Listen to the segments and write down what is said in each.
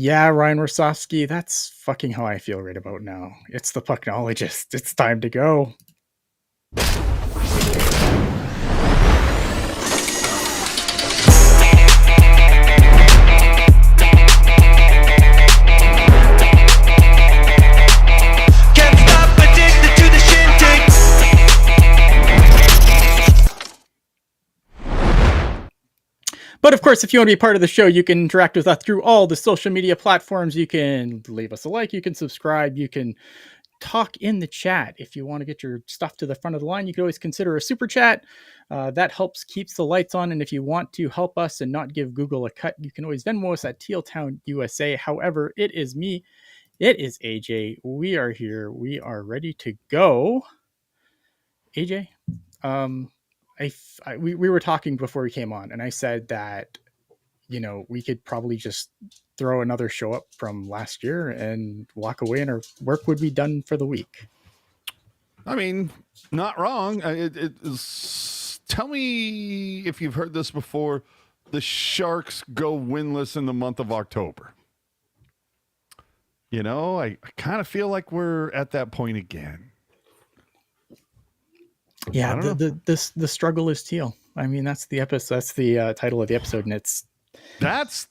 Yeah, Ryan Rosofsky, that's fucking how I feel right about now. It's the Pucknologists. It's time to go. But of course, if you want to be part of the show, you can interact with us through all the social media platforms. You can leave us a like, you can subscribe, you can talk in the chat. If you want to get your stuff to the front of the line, you can always consider a super chat. That helps keeps the lights on. And if you want to help us and not give Google a cut, you can always Venmo us at tealtownusa. However, it is me. It is AJ. We are here. We are ready to go. AJ, we were talking before we came on, and I said that, you know, we could probably just throw another show up from last year and walk away and our work would be done for the week. I mean, not wrong. Tell me if you've heard this before. The Sharks go winless in the month of October. You know, I kind of feel like we're at that point again. Yeah, the struggle is Teal. I mean, that's the episode. That's the title of the episode, and that's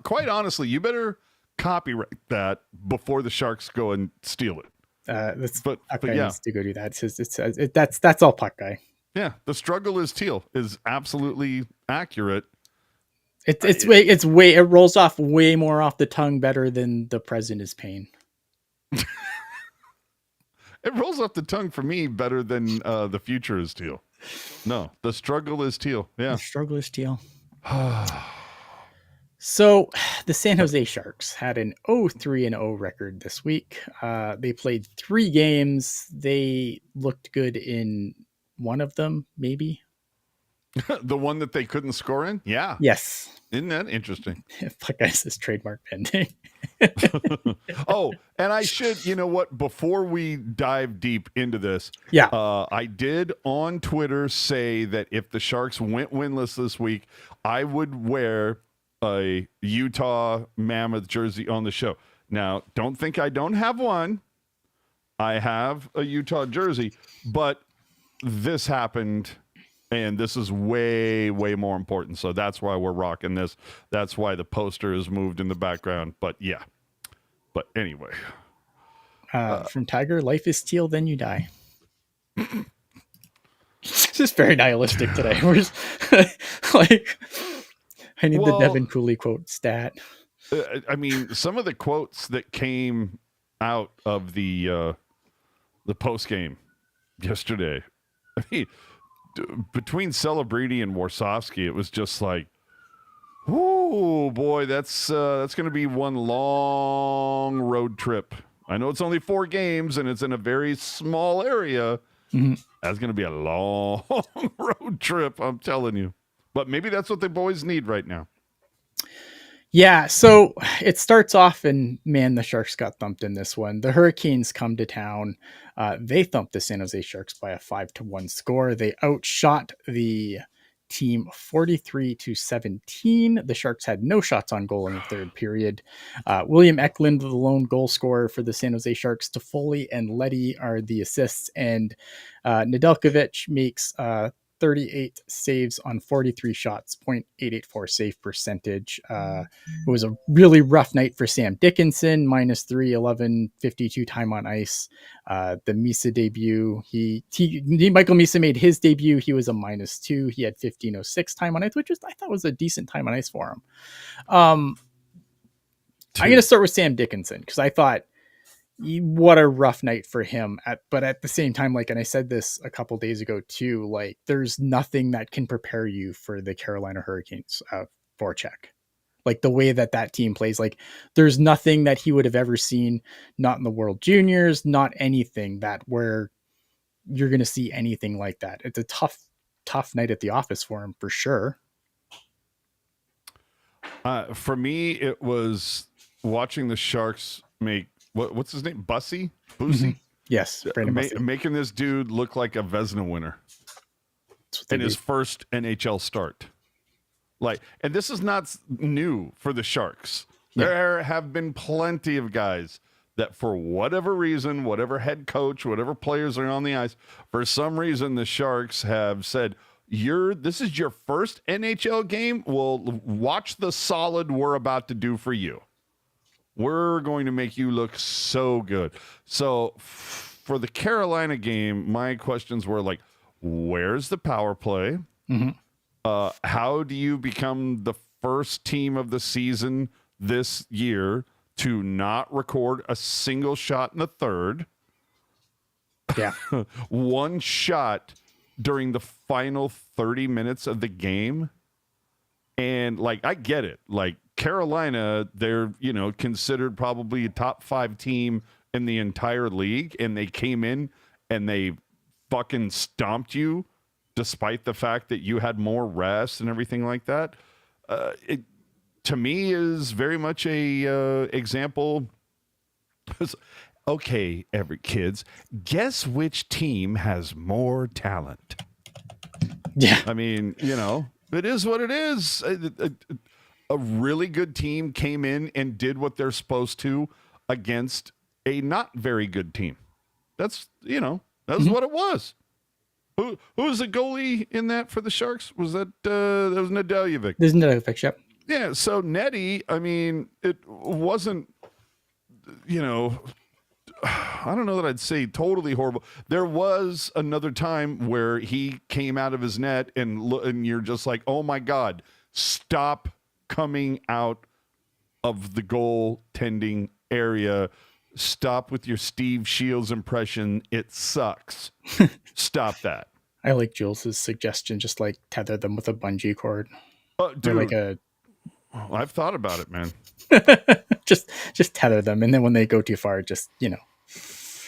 quite honestly, you better copyright that before the Sharks go and steal it. But yeah, needs to go do that. That's all Puck Guy. Yeah, the struggle is Teal is absolutely accurate. It rolls off way more off the tongue better than the present is pain. It rolls off the tongue for me better than the future is Teal. No, the struggle is Teal. Yeah, the struggle is Teal. So the San Jose Sharks had an 0-3-0 record this week. They played 3 games. They looked good in one of them, maybe. The one that they couldn't score in? Yeah. Yes. Isn't that interesting? Fuck, guys, this trademark pending. Oh, and I should, you know what, before we dive deep into this, I did on Twitter say that if the Sharks went winless this week, I would wear a Utah Mammoth jersey on the show. Now, don't think I don't have one. I have a Utah jersey, but this happened. And this is way, way more important. So that's why we're rocking this. That's why the poster is moved in the background. But yeah. But anyway. From Tiger, life is Teal, then you die. It's just very nihilistic today. We're just like, I need the Devin Cooley quote stat. I mean, some of the quotes that came out of the post game yesterday. I mean, between Celebrity and Warsofsky, it was just like, oh boy, that's going to be one long road trip. I know it's only 4 games and it's in a very small area. Mm-hmm. That's going to be a long road trip, I'm telling you. But maybe that's what the boys need right now. Yeah, so it starts off, and man, the Sharks got thumped in this one. The Hurricanes come to town. They thumped the San Jose Sharks by a 5-1 score. They outshot the team 43-17. The Sharks had no shots on goal in the third period. William Eklund, the lone goal scorer for the San Jose Sharks. Toffoli and Leddy are the assists, and Nedeljkovic makes 38 saves on 43 shots, 0.884 save percentage. It was a really rough night for Sam Dickinson, -3, 11:52 time on ice. The Misa debut, Michael Misa made his debut. He was a -2. He had 15:06 time on ice, which I thought was a decent time on ice for him. I'm going to start with Sam Dickinson because I thought, what a rough night for him. But at the same time, like, and I said this a couple days ago too, like, there's nothing that can prepare you for the Carolina Hurricanes forecheck. Like the way that team plays, like there's nothing that he would have ever seen, not in the World Juniors, not anything that where you're going to see anything like that. It's a tough night at the office for him for sure. For me, it was watching the Sharks make, what's his name? Boosie? Mm-hmm. Yes. Making this dude look like a Vezina winner in his first NHL start. Like, and this is not new for the Sharks. There have been plenty of guys that for whatever reason, whatever head coach, whatever players are on the ice, for some reason the Sharks have said, this is your first NHL game? Well, watch the solid we're about to do for you. We're going to make you look so good. So for the Carolina game, my questions were like, where's the power play? Mm-hmm. How do you become the first team of the season this year to not record a single shot in the third? Yeah. One shot during the final 30 minutes of the game. And like, I get it. Like Carolina, they're, considered probably a top 5 team in the entire league. And they came in and they fucking stomped you despite the fact that you had more rest and everything like that. It, to me, is very much a example. Okay, kids, guess which team has more talent? Yeah. I mean, it is what it is. A really good team came in and did what they're supposed to against a not very good team. That's what it was. Who was the goalie in that for the Sharks? Was that was Nedeljevic? There's Nedeljevic, yep. Yeah, so Nettie, I mean, it wasn't, I don't know that I'd say totally horrible. There was another time where he came out of his net and you're just like, oh my God, stop coming out of the goaltending area. Stop with your Steve Shields impression. It sucks. Stop that. I like Jules's suggestion, just like tether them with a bungee cord. Dude, I've thought about it, man. just tether them, and then when they go too far, just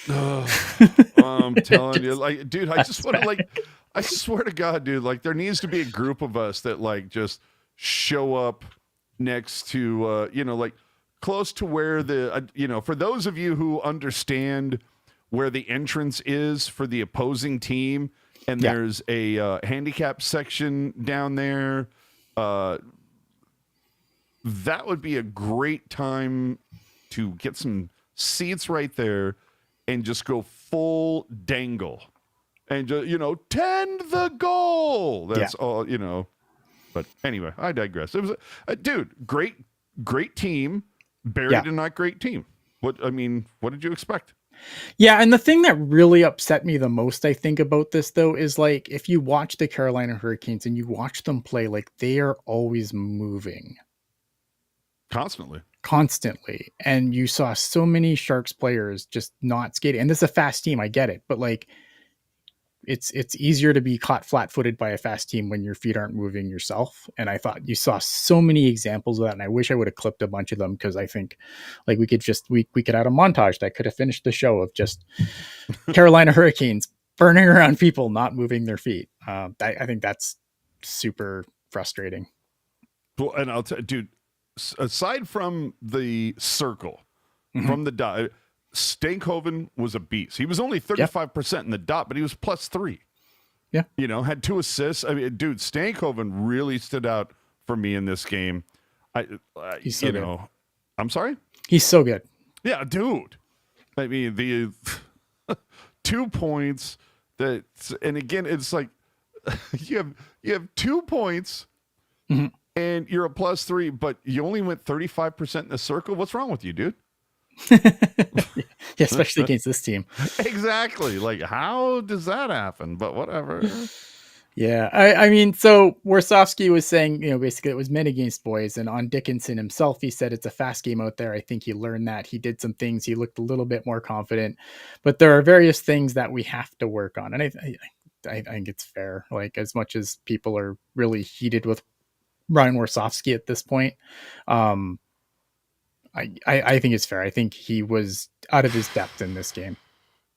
I'm telling you, like, dude, I just want to I swear to God, dude, like, there needs to be a group of us that like just show up next to, like close to where the, for those of you who understand where the entrance is for the opposing team, and there's a handicap section down there. That would be a great time to get some seats right there and just go full dangle and just, tend the goal. That's all, But anyway, I digress. It was dude, great team, buried in not great team. What did you expect? Yeah, and the thing that really upset me the most, I think, about this, though, is like if you watch the Carolina Hurricanes and you watch them play, like they are always moving. Constantly. And you saw so many Sharks players just not skating. And this is a fast team, I get it. But like it's easier to be caught flat-footed by a fast team when your feet aren't moving yourself. And I thought you saw so many examples of that. And I wish I would have clipped a bunch of them, because I think like we could add a montage that could have finished the show of just Carolina Hurricanes burning around people not moving their feet. I think that's super frustrating. Well, and I'll tell you, dude, aside from the circle, from the dot, Stankoven was a beast. He was only 35% in the dot, but he was +3. Yeah. Had 2 assists. I mean, dude, Stankoven really stood out for me in this game. He's so good. I'm sorry? He's so good. Yeah, dude. I mean, the 2 points and again, it's like you have 2 points and you're a +3, but you only went 35% in the circle. What's wrong with you, dude? Yeah, especially against this team. Exactly. Like, how does that happen? But whatever. Yeah, I mean, so Warsofsky was saying, basically it was men against boys, and on Dickinson himself, he said it's a fast game out there. I think he learned that. He did some things. He looked a little bit more confident, but there are various things that we have to work on, and I think it's fair. Like, as much as people are really heated with Ryan Warsofsky at this point, I think it's fair. I think he was out of his depth in this game.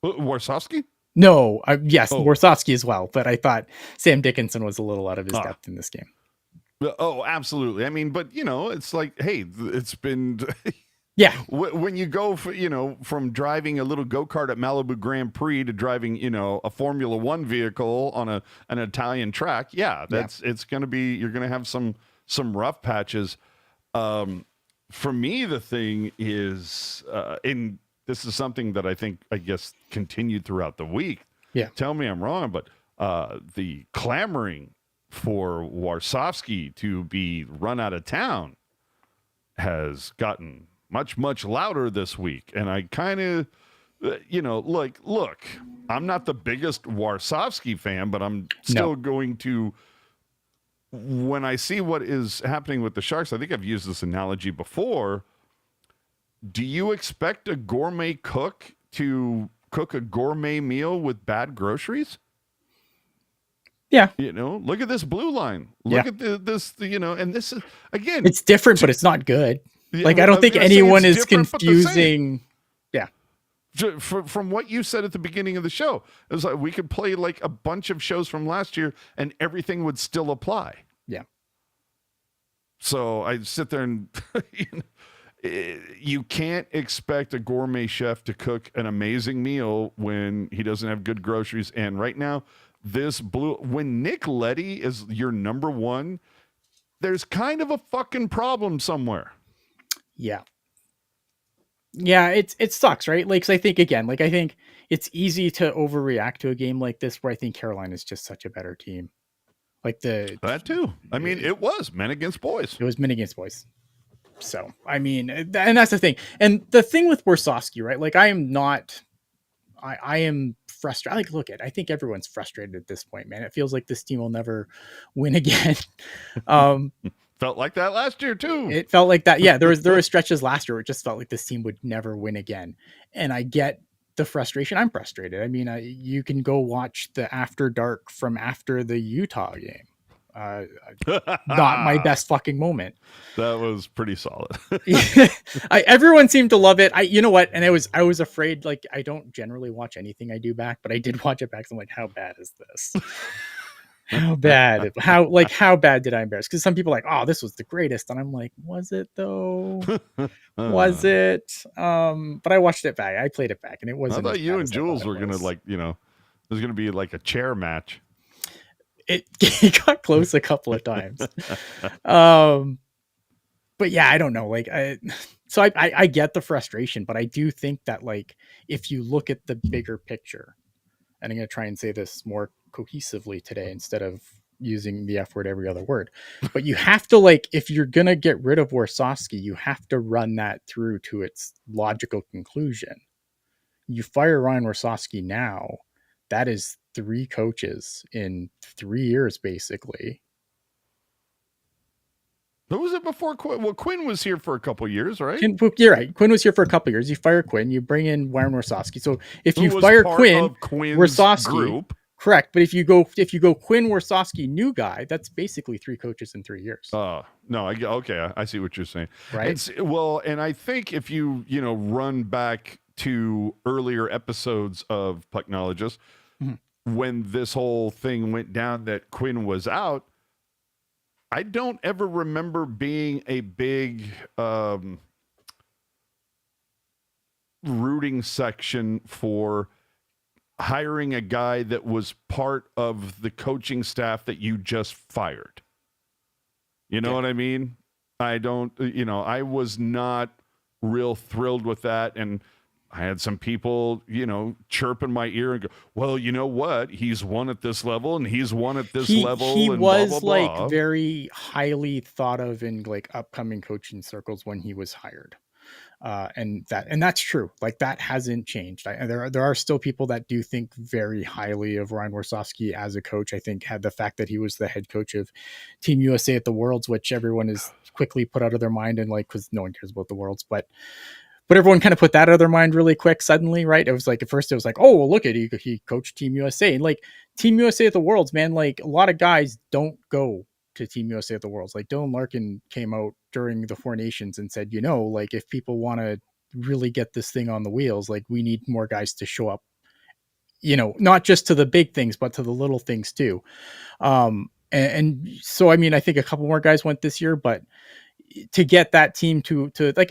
Warsofsky? No, yes, Warsofsky as well. But I thought Sam Dickinson was a little out of his depth in this game. Oh, absolutely. I mean, but it's like, hey, it's been when you go from driving a little go-kart at Malibu Grand Prix to driving a Formula One vehicle on an Italian track. It's going to be, you're going to have some rough patches. for me, the thing is, and this is something that I guess, continued throughout the week. Yeah. Tell me I'm wrong, but the clamoring for Warsofsky to be run out of town has gotten much, much louder this week. And I kind of, like, look, I'm not the biggest Warsofsky fan, but I'm still going to, when I see what is happening with the Sharks, I think I've used this analogy before. Do you expect a gourmet cook to cook a gourmet meal with bad groceries? Yeah. Look at this blue line. Look at this, and this is, again, it's different, but it's not good. Like, I don't think anyone is confusing. Yeah. From what you said at the beginning of the show, it was like we could play like a bunch of shows from last year and everything would still apply. Yeah. So I sit there and you can't expect a gourmet chef to cook an amazing meal when he doesn't have good groceries. And right now, when Nick Leddy is your number one, there's kind of a fucking problem somewhere. Yeah. Yeah, it sucks, right? Like, 'cause I think it's easy to overreact to a game like this, where I think Carolina is just such a better team. Like that too. I mean, it was men against boys. It was men against boys. So, I mean, and that's the thing. And the thing with Warsofsky, right? Like, I am frustrated. Like, I think everyone's frustrated at this point, man. It feels like this team will never win again. Felt like that last year too. It felt like that. Yeah, there were stretches last year where it just felt like this team would never win again. And I get the frustration. I'm frustrated. I mean, you can go watch the After Dark from after the Utah game. Not my best fucking moment. That was pretty solid. Everyone seemed to love it. You know what? And I was afraid. Like, I don't generally watch anything I do back, but I did watch it back. So I'm like, how bad is this? How bad? How bad did I embarrass? Because some people are like, oh, this was the greatest, and I'm like, was it though? Was it? But I watched it back. I played it back, and it wasn't. I thought you and Jules were gonna there's gonna be like a chair match. It got close a couple of times. But yeah, I don't know. Like, so I get the frustration, but I do think that, like, if you look at the bigger picture, and I'm going to try and say this more cohesively today instead of using the F word every other word, but you have to, like, if you're going to get rid of Warsofsky, you have to run that through to its logical conclusion. You fire Ryan Warsofsky now, that is 3 coaches in 3 years, basically. Who was it before Quinn? Well, Quinn was here for a couple of years, right? You're right. Quinn was here for a couple of years. You fire Quinn, you bring in Ryan Warsofsky. So if you fire Quinn, Warsofsky, group. Correct. But if you go Quinn, Warsofsky, new guy, that's basically 3 coaches in 3 years. No, okay, I see what you're saying. Right. And I think if you run back to earlier episodes of Pucknologists, when this whole thing went down that Quinn was out, I don't ever remember being a big rooting section for hiring a guy that was part of the coaching staff that you just fired. You know what I mean? I don't, I was not real thrilled with that. And I had some people, chirp in my ear and go, well, you know what? He's won at this level and he's won at this level. He and was blah, blah, blah. Like very highly thought of in like upcoming coaching circles when he was hired. And that's true. Like, that hasn't changed. There are still people that do think very highly of Ryan Warsofsky as a coach. I think had the fact that he was the head coach of Team USA at the Worlds, which everyone is quickly put out of their mind, and like, because no one cares about the Worlds, but everyone kind of put that out of their mind really quick suddenly, right? It was like, at first it was like, oh, well, look at he coached Team USA, and like Team USA at the Worlds, man, like a lot of guys don't go to Team USA at the Worlds. Like Dylan Larkin came out during the Four Nations and said, like, if people want to really get this thing on the wheels, like, we need more guys to show up, not just to the big things, but to the little things too. And so, I mean, I think a couple more guys went this year, but to get that team to like,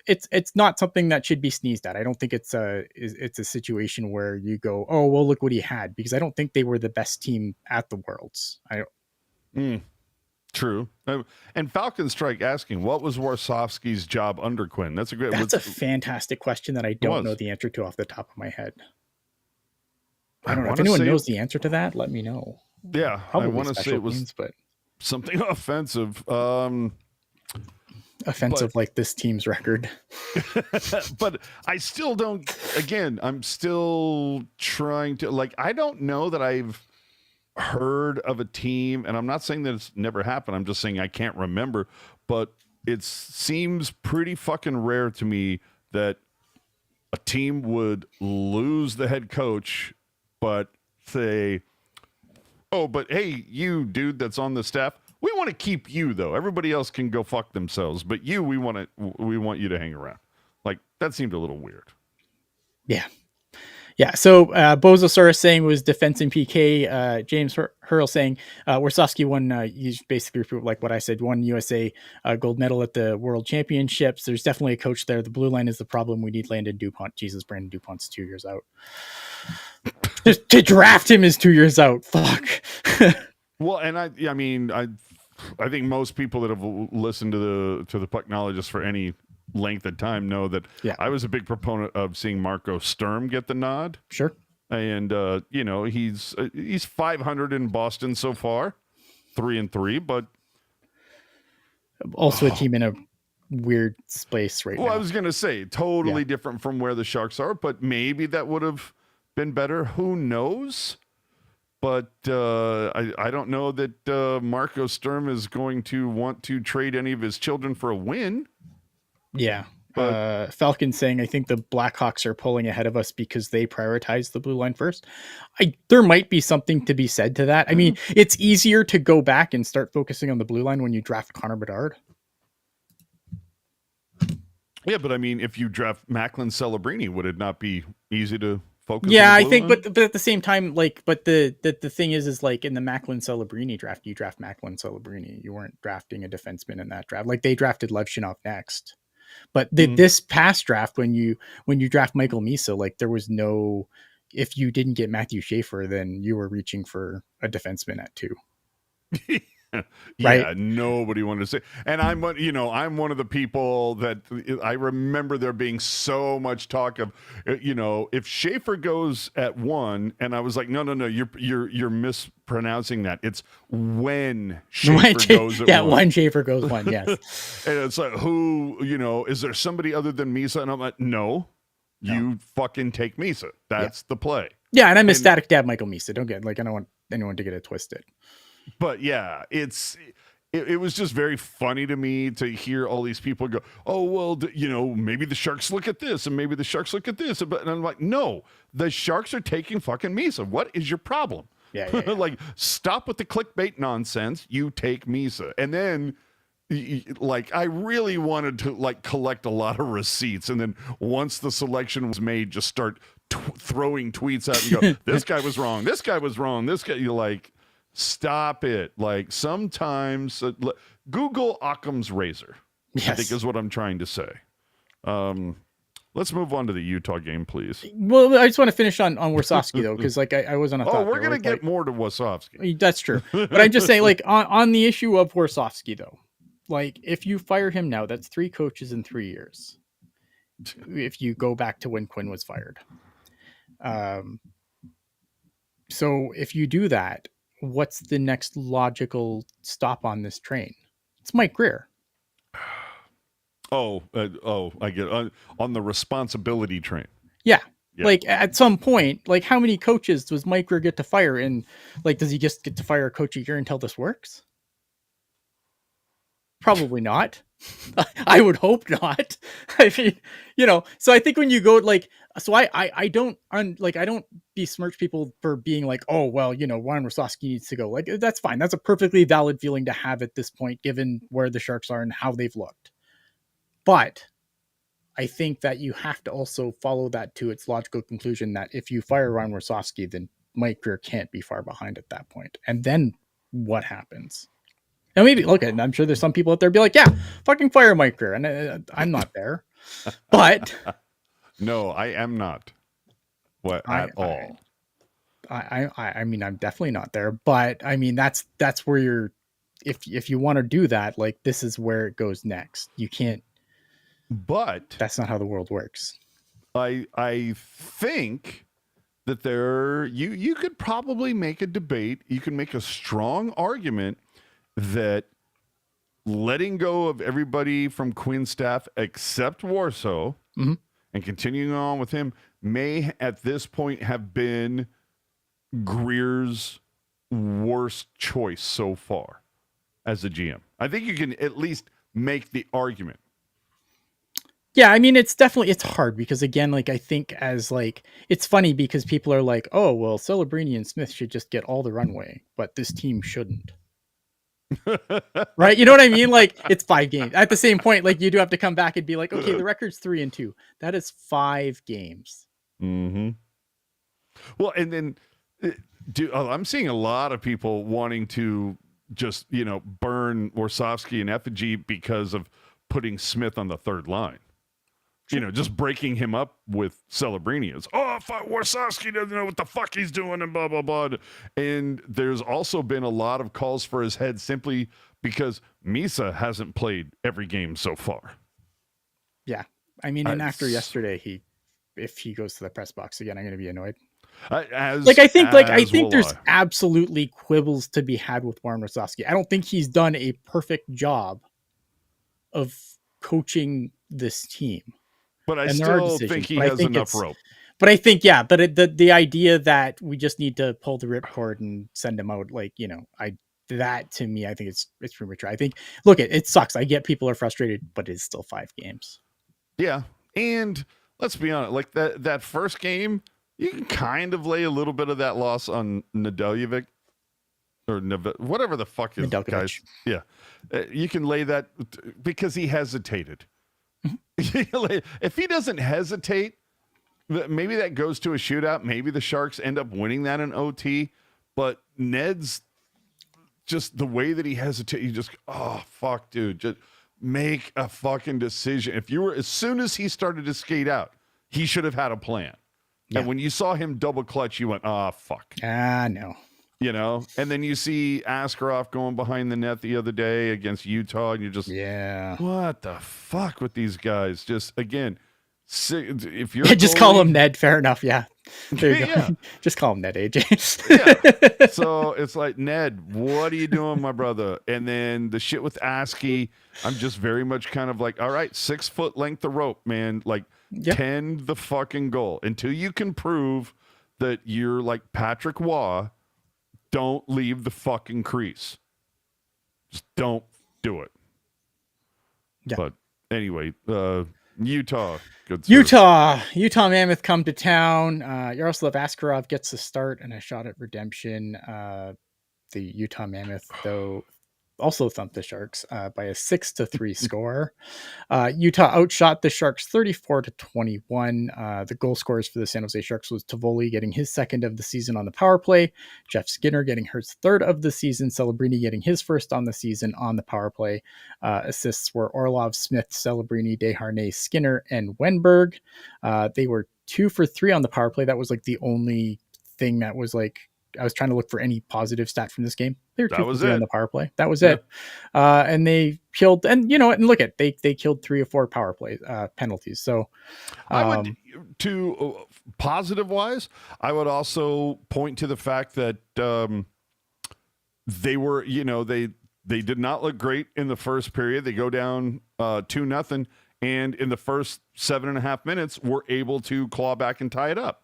it's not something that should be sneezed at. I don't think it's a situation where you go, oh, well, look what he had, because I don't think they were the best team at the Worlds. True. And Falcon Strike asking, what was Warsofsky's job under Quinn? That's a fantastic question that I don't know the answer to off the top of my head. I don't know. If anyone knows the answer to that, let me know. Yeah, probably I want to say it was but something offensive. Offensive, like this team's record. But I still don't. Again, I'm still trying to, like, I don't know that I've heard of a team, and I'm not saying that it's never happened. I'm just saying I can't remember. But it seems pretty fucking rare to me that a team would lose the head coach, but say, "Oh, but hey, you dude that's on the staff, we want to keep you though. Everybody else can go fuck themselves, but you, we want you to hang around." Like, that seemed a little weird. Yeah. So Bozosaurus saying was defense and PK. James Hurl saying Warsofsky won. He's basically like what I said. Won USA gold medal at the World Championships. There's definitely a coach there. The blue line is the problem. We need Landon DuPont. Jesus, Brandon DuPont's 2 years out. Just to draft him is 2 years out. Fuck. Well, and I think most people that have listened to the Pucknologists for any length of time know that I was a big proponent of seeing Marco Sturm get the nod. Sure. And he's 500 in Boston so far, 3-3, but also a team in a weird space right now. Well, I was going to say totally different from where the Sharks are, but maybe that would have been better. Who knows? But I don't know that Marco Sturm is going to want to trade any of his children for a win. Yeah. Falcon saying, I think the Blackhawks are pulling ahead of us because they prioritize the blue line first. There might be something to be said to that. I mean, it's easier to go back and start focusing on the blue line when you draft Connor Bedard. Yeah, but I mean, if you draft Macklin Celebrini, would it not be easy to focus? Yeah, I think, but at the same time, like, but the thing is like in the Macklin Celebrini draft, you draft Macklin Celebrini. You weren't drafting a defenseman in that draft. Like they drafted Levchinov next, but this past draft, when you draft Michael Misa, like there was no, if you didn't get Matthew Schaefer, then you were reaching for a defenseman at 2. Yeah, right? Nobody wanted to say. And I'm one of the people that I remember there being so much talk of, if Schaefer goes at 1, and I was like, no, you're mispronouncing that. It's when Schaefer goes at 1. Yeah, when Schaefer goes 1, yes. And it's like, is there somebody other than Misa? And I'm like, no. You fucking take Misa. That's the play. Yeah, and I'm ecstatic to have Michael Misa. Don't get, like, I don't want anyone to get it twisted. But yeah, it was just very funny to me to hear all these people go, oh, well, maybe the Sharks look at this and maybe the Sharks look at this. And I'm like, no, the Sharks are taking fucking Misa. What is your problem? Yeah. Like, stop with the clickbait nonsense. You take Misa. And then, like, I really wanted to, like, collect a lot of receipts. And then once the selection was made, just start throwing tweets out and go, this guy was wrong. This guy was wrong. This guy, you're like, stop it. Like, sometimes Google Occam's razor, yes. I think is what I'm trying to say. Let's move on to the Utah game, please. Well, I just want to finish on Warsofsky, though, because like I was on a thought. We're going to get more to Warsofsky. That's true. But I'm just saying, like, on the issue of Warsofsky, though, like, if you fire him now, that's 3 coaches in 3 years. If you go back to when Quinn was fired. So if you do that, what's the next logical stop on this train? It's Mike Grier. I get on the responsibility train. Yeah. Like at some point, like how many coaches does Mike Grier get to fire? And like, does he just get to fire a coach a year until this works? Probably not. I would hope not. I mean, so I think when you go like, so I don't besmirch people for being like, oh, well, Ryan Warsofsky needs to go. Like, that's fine. That's a perfectly valid feeling to have at this point, given where the Sharks are and how they've looked. But I think that you have to also follow that to its logical conclusion that if you fire Ryan Warsofsky, then Mike Grier can't be far behind at that point. And then what happens? Now, maybe, look, I'm sure there's some people out there be like, yeah, fucking fire Mike Grier. And I'm not there. But no, I am not. At all. I mean, I'm definitely not there. But I mean, that's where if you want to do that, like this is where it goes next. You can't. But that's not how the world works. I think that you could probably make a debate. You can make a strong argument that letting go of everybody from Quinn staff except Warsaw mm-hmm. and continuing on with him may at this point have been Greer's worst choice so far as a GM. I think you can at least make the argument. Yeah, I mean, it's hard because again, like I think as like it's funny because people are like, oh well, Celebrini and Smith should just get all the runway, but this team shouldn't. Right? You know what I mean? Like it's 5 games. At the same point, like you do have to come back and be like, okay, the record's 3-2. That is 5 games. Mm-hmm. Well, and then I'm seeing a lot of people wanting to just, burn Warsofsky and effigy because of putting Smith on the third line. Just breaking him up with Celebrini. Warsofsky doesn't know what the fuck he's doing and blah, blah, blah. And there's also been a lot of calls for his head simply because Misa hasn't played every game so far. Yeah. I mean, and after yesterday, if he goes to the press box again, I'm going to be annoyed. I think there's absolutely quibbles to be had with Warren Warsofsky. I don't think he's done a perfect job of coaching this team. But I still think he has enough rope. But I think, the idea that we just need to pull the ripcord and send him out, that to me, I think it's premature. I think, look, it sucks. I get people are frustrated, but it's still 5 games. Yeah. And let's be honest, like that first game, you can kind of lay a little bit of that loss on Nedeljevic or whatever the fuck is guys. Yeah. You can lay that because he hesitated. If he doesn't hesitate, maybe that goes to a shootout. Maybe the Sharks end up winning that in OT. But Ned's just the way that he hesitated. You just, fuck, dude. Just make a fucking decision. As soon as he started to skate out, he should have had a plan. Yeah. And when you saw him double clutch, you went, fuck. No. And then you see Askarov going behind the net the other day against Utah, and you're just, what the fuck with these guys? Just, again, if you're just call him Ned, fair enough, yeah. There you go. Just call him Ned, AJ. Yeah. So it's like, Ned, what are you doing, my brother? And then the shit with Askey, I'm just very much kind of like, all right, 6 foot length of rope, man. Like, tend the fucking goal. Until you can prove that you're like Patrick Waugh, don't leave the fucking crease. Just don't do it. Yeah. But anyway, Utah. Utah Mammoth come to town. Yaroslav Askarov gets a start and a shot at redemption. The Utah Mammoth, though, also thumped the Sharks by a 6-3 score. Utah outshot the Sharks 34-21. The goal scorers for the San Jose Sharks was Tivoli getting his 2nd of the season on the power play, Jeff Skinner getting his 3rd of the season, Celebrini getting his 1st on the season on the power play. Assists were Orlov, Smith, Celebrini, Desharnais, Skinner, and Wenberg. They were 2 for 3 on the power play. That was like the only thing that was like, I was trying to look for any positive stat from this game. They were 2 for 3 on the power play. That was it. And they killed, and look at, they killed 3 or 4 power play penalties. So I would, positive wise, I would also point to the fact that they were, they did not look great in the first period. They go down 2-0, and in the first 7.5 minutes, were able to claw back and tie it up.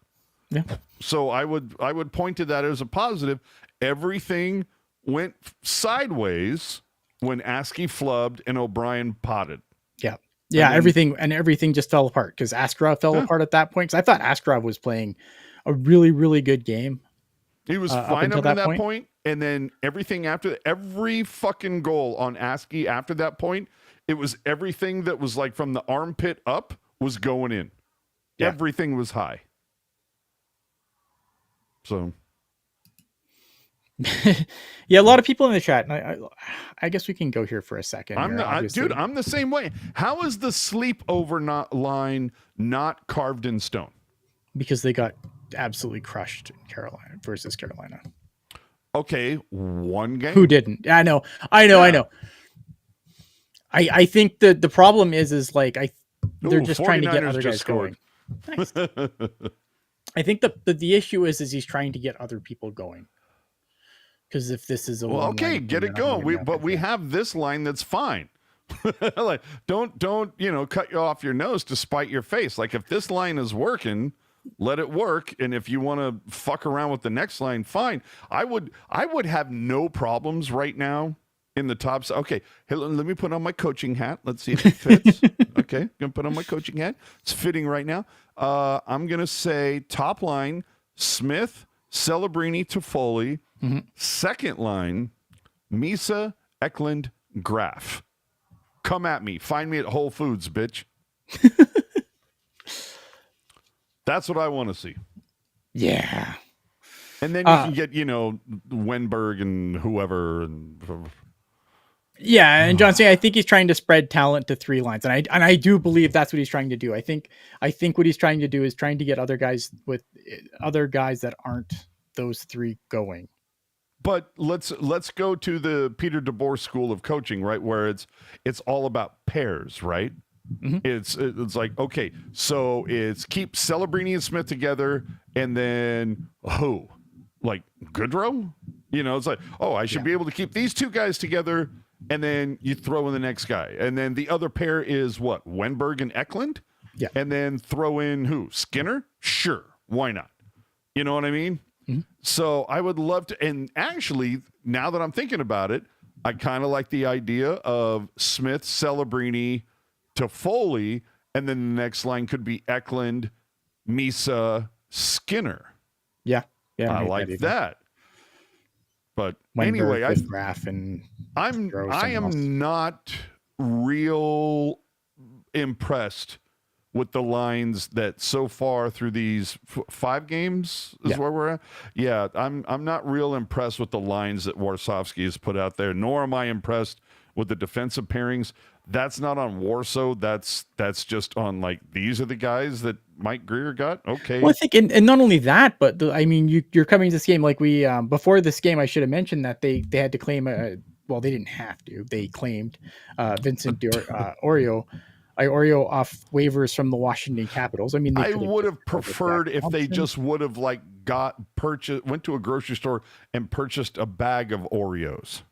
Yeah. So I would point to that as a positive. Everything went sideways when Askey flubbed and O'Brien potted. Yeah. Yeah. Everything just fell apart because Askarov fell apart at that point. Because I thought Askarov was playing a really, really good game. He was fine up to that point. And then everything after every fucking goal on Askey after that point, it was everything that was like from the armpit up was going in. Yeah. Everything was high. So, yeah, a lot of people in the chat, and I guess we can go here for a second. I'm the same way. How is the sleepover line not carved in stone? Because they got absolutely crushed in Carolina versus Carolina. Okay, one game. Who didn't? I know. I think the problem is like they're just trying to get other guys going. Nice. I think the issue is he's trying to get other people going. Because if this is a okay, get it going. We have this line that's fine. Like don't cut you off your nose to spite your face. Like if this line is working, let it work. And if you want to fuck around with the next line, fine. I would have no problems right now in the top. Okay, hey, let me put on my coaching hat. Let's see if it fits. Okay, gonna put on my coaching hat. It's fitting right now. I'm gonna say top line: Smith, Celebrini, Toffoli. Mm-hmm. Second line: Misa, Eklund, Graf. Come at me. Find me at Whole Foods, bitch. That's what I want to see. Yeah. And then you can get, Wenberg and whoever. Yeah, and John saying I think he's trying to spread talent to 3 lines, and I do believe that's what he's trying to do. I think what he's trying to do is trying to get other guys that aren't those 3 going. But let's go to the Peter DeBoer school of coaching, right? Where it's all about pairs, right? Mm-hmm. It's like, okay, so it's keep Celebrini and Smith together, and then who? Like Goodrow? It's like, oh, I should be able to keep these 2 guys together, and then you throw in the next guy. And then the other pair is what? Wenberg and Eklund? Yeah. And then throw in who? Skinner? Sure. Why not? You know what I mean? Mm-hmm. So I would love to, and actually, now that I'm thinking about it, I kind of like the idea of Smith, Celebrini, Toffoli, and then the next line could be Eklund, Misa, Skinner. Yeah. I like that. But Wenberg anyway, I am not real impressed with the lines that so far through these 5 games is where we're at. Yeah, I'm not real impressed with the lines that Warsofsky has put out there, nor am I impressed with the defensive pairings. That's not on Warsaw. That's just on, like, these are the guys that Mike Greer got. Okay. Well, I think, and not only that, but you're coming to this game like we before this game. I should have mentioned that they had to claim well, they didn't have to. They claimed Vincent Oreo off waivers from the Washington Capitals. I mean, I would have preferred if they just would have went to a grocery store and purchased a bag of Oreos.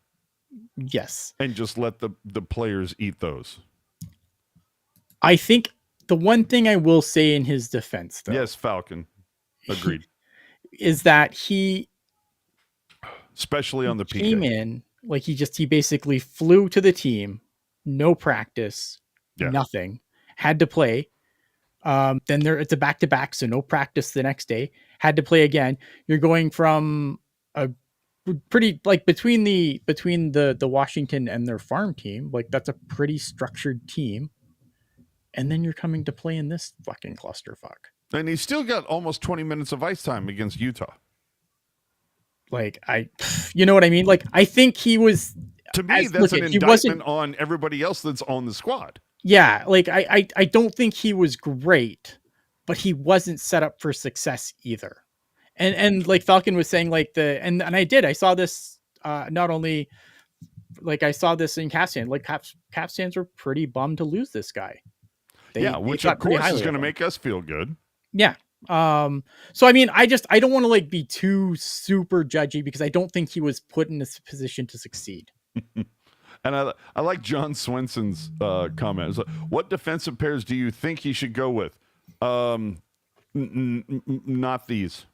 Yes. And just let the players eat those. I think the one thing I will say in his defense, though. Yes, Falcon. Agreed. Is that he especially on the PK. Came in, like he basically flew to the team, no practice, nothing, had to play. Then it's a back-to-back, so no practice the next day, had to play again. You're going from a pretty, like, between the Washington and their farm team, like, that's a pretty structured team, and then you're coming to play in this fucking clusterfuck. And he still got almost 20 minutes of ice time against Utah. Like, you know what I mean? Like, I think he was, to me, that's an indictment on everybody else that's on the squad. Yeah, like, I don't think he was great, but he wasn't set up for success either. And like Falcon was saying, like, and I saw this not only, like, I saw this in Caps fans, like, Caps fans were pretty bummed to lose this guy. Which of course is going to make us feel good. Yeah. So I mean, I don't want to, like, be too super judgy, because I don't think he was put in this position to succeed. And I like John Swenson's comment. Like, what defensive pairs do you think he should go with? Not these.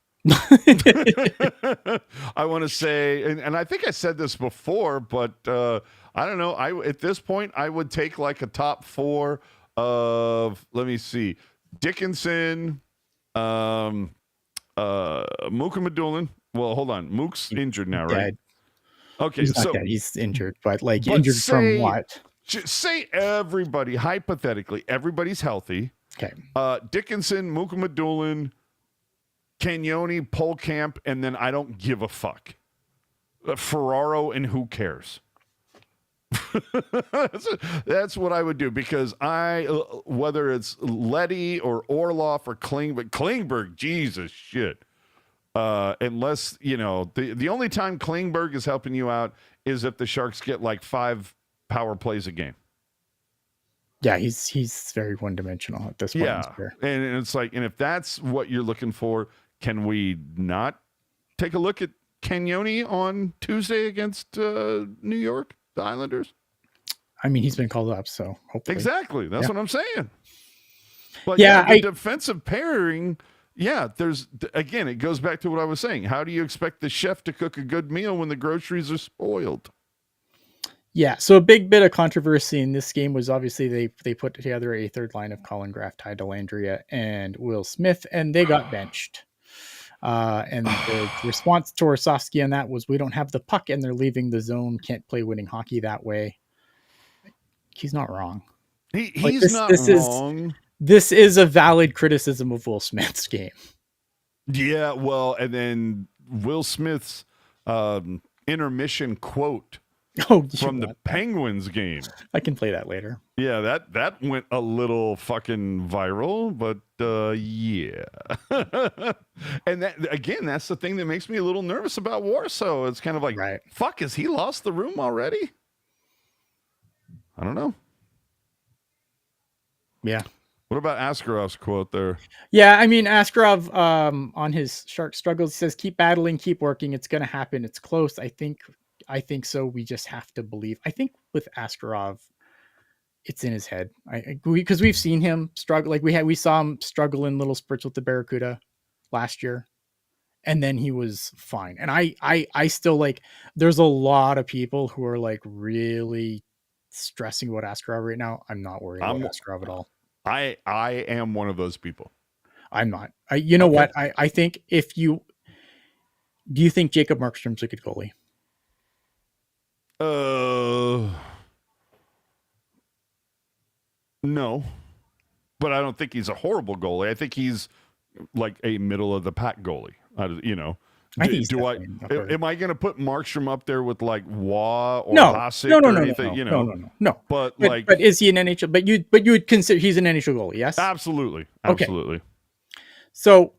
I want to say, and I think I said this before, but I don't know. At this point, I would take, like, a top 4 of, let me see, Dickinson, Mooka Medulin. Well, hold on. Mook's injured now, right? Dead. Okay, he's not dead. He's injured, but injured from what? Say everybody, hypothetically, everybody's healthy. Okay. Dickinson, Mooka Medulin, Cagnoni, Polkamp, and then I don't give a fuck. Ferraro, and who cares? That's what I would do, because whether it's Letty or Orloff or Klingberg, Jesus shit. Unless, the only time Klingberg is helping you out is if the Sharks get like 5 power plays a game. Yeah, he's very one-dimensional at this point in his career. And it's like, and if that's what you're looking for, can we not take a look at Cagnoni on Tuesday against New York, the Islanders? I mean, he's been called up, so hopefully. Exactly. That's what I'm saying. But the defensive pairing, there's, again, it goes back to what I was saying. How do you expect the chef to cook a good meal when the groceries are spoiled? Yeah, so a big bit of controversy in this game was obviously they put together a third line of Colin Graff, Ty Dellandrea, and Will Smith, and they got benched. And the response to Orsovsky on that was, we don't have the puck and they're leaving the zone, can't play winning hockey that way. He's not wrong. He's not wrong. This is a valid criticism of Will Smith's game. Yeah, well, and then Will Smith's intermission quote from the Penguins game. I can play that later. Yeah, that went a little fucking viral, but yeah. And that, again, that's the thing that makes me a little nervous about Warsaw. It's kind of like, fuck, has he lost the room already? I don't know. Yeah. What about Askarov's quote there? Yeah, I mean, Askarov on his Shark struggles says, keep battling, keep working. It's going to happen. It's close. I think so. We just have to believe. I think with Askarov, it's in his head. Because we've seen him struggle. Like we saw him struggle in little spurts with the Barracuda last year, and then he was fine. And I still like. There's a lot of people who are like really stressing about Askarov right now. I'm not worried about Askarov at all. I am one of those people. I'm not. You know what? I think do you think Jacob Markstrom's a good goalie? No, but I don't think he's a horrible goalie. I think he's like a middle of the pack goalie. I think am I going to put Markstrom up there with like Waugh or Hasek or anything? No. But is he an NHL? But you would consider he's an NHL goalie? Yes, absolutely. Okay. So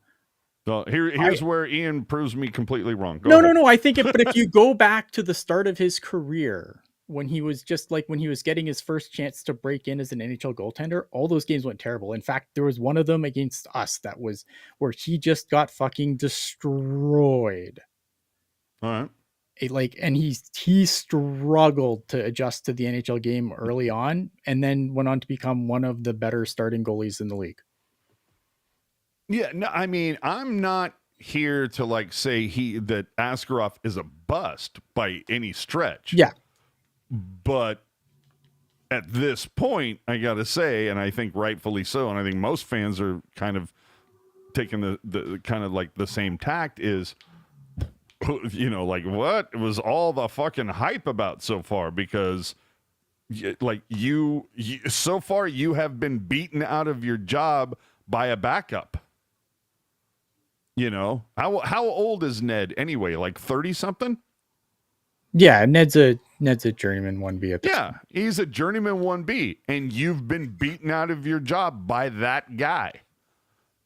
here's where Ian proves me completely wrong. No. I think but if you go back to the start of his career, when he was getting his first chance to break in as an NHL goaltender, all those games went terrible. In fact, there was one of them against us that was where he just got fucking destroyed. All right. And he struggled to adjust to the NHL game early on, and then went on to become one of the better starting goalies in the league. Yeah, no, I mean, I'm not here to say that Askarov is a bust by any stretch. Yeah. But at this point, I got to say, and I think rightfully so, and I think most fans are kind of taking the kind of like the same tact is, what was all the fucking hype about so far? Because you so far you have been beaten out of your job by a backup. How old is Ned anyway? Like 30 something? Yeah, Ned's a journeyman 1B at this point. He's a journeyman 1B, and you've been beaten out of your job by that guy.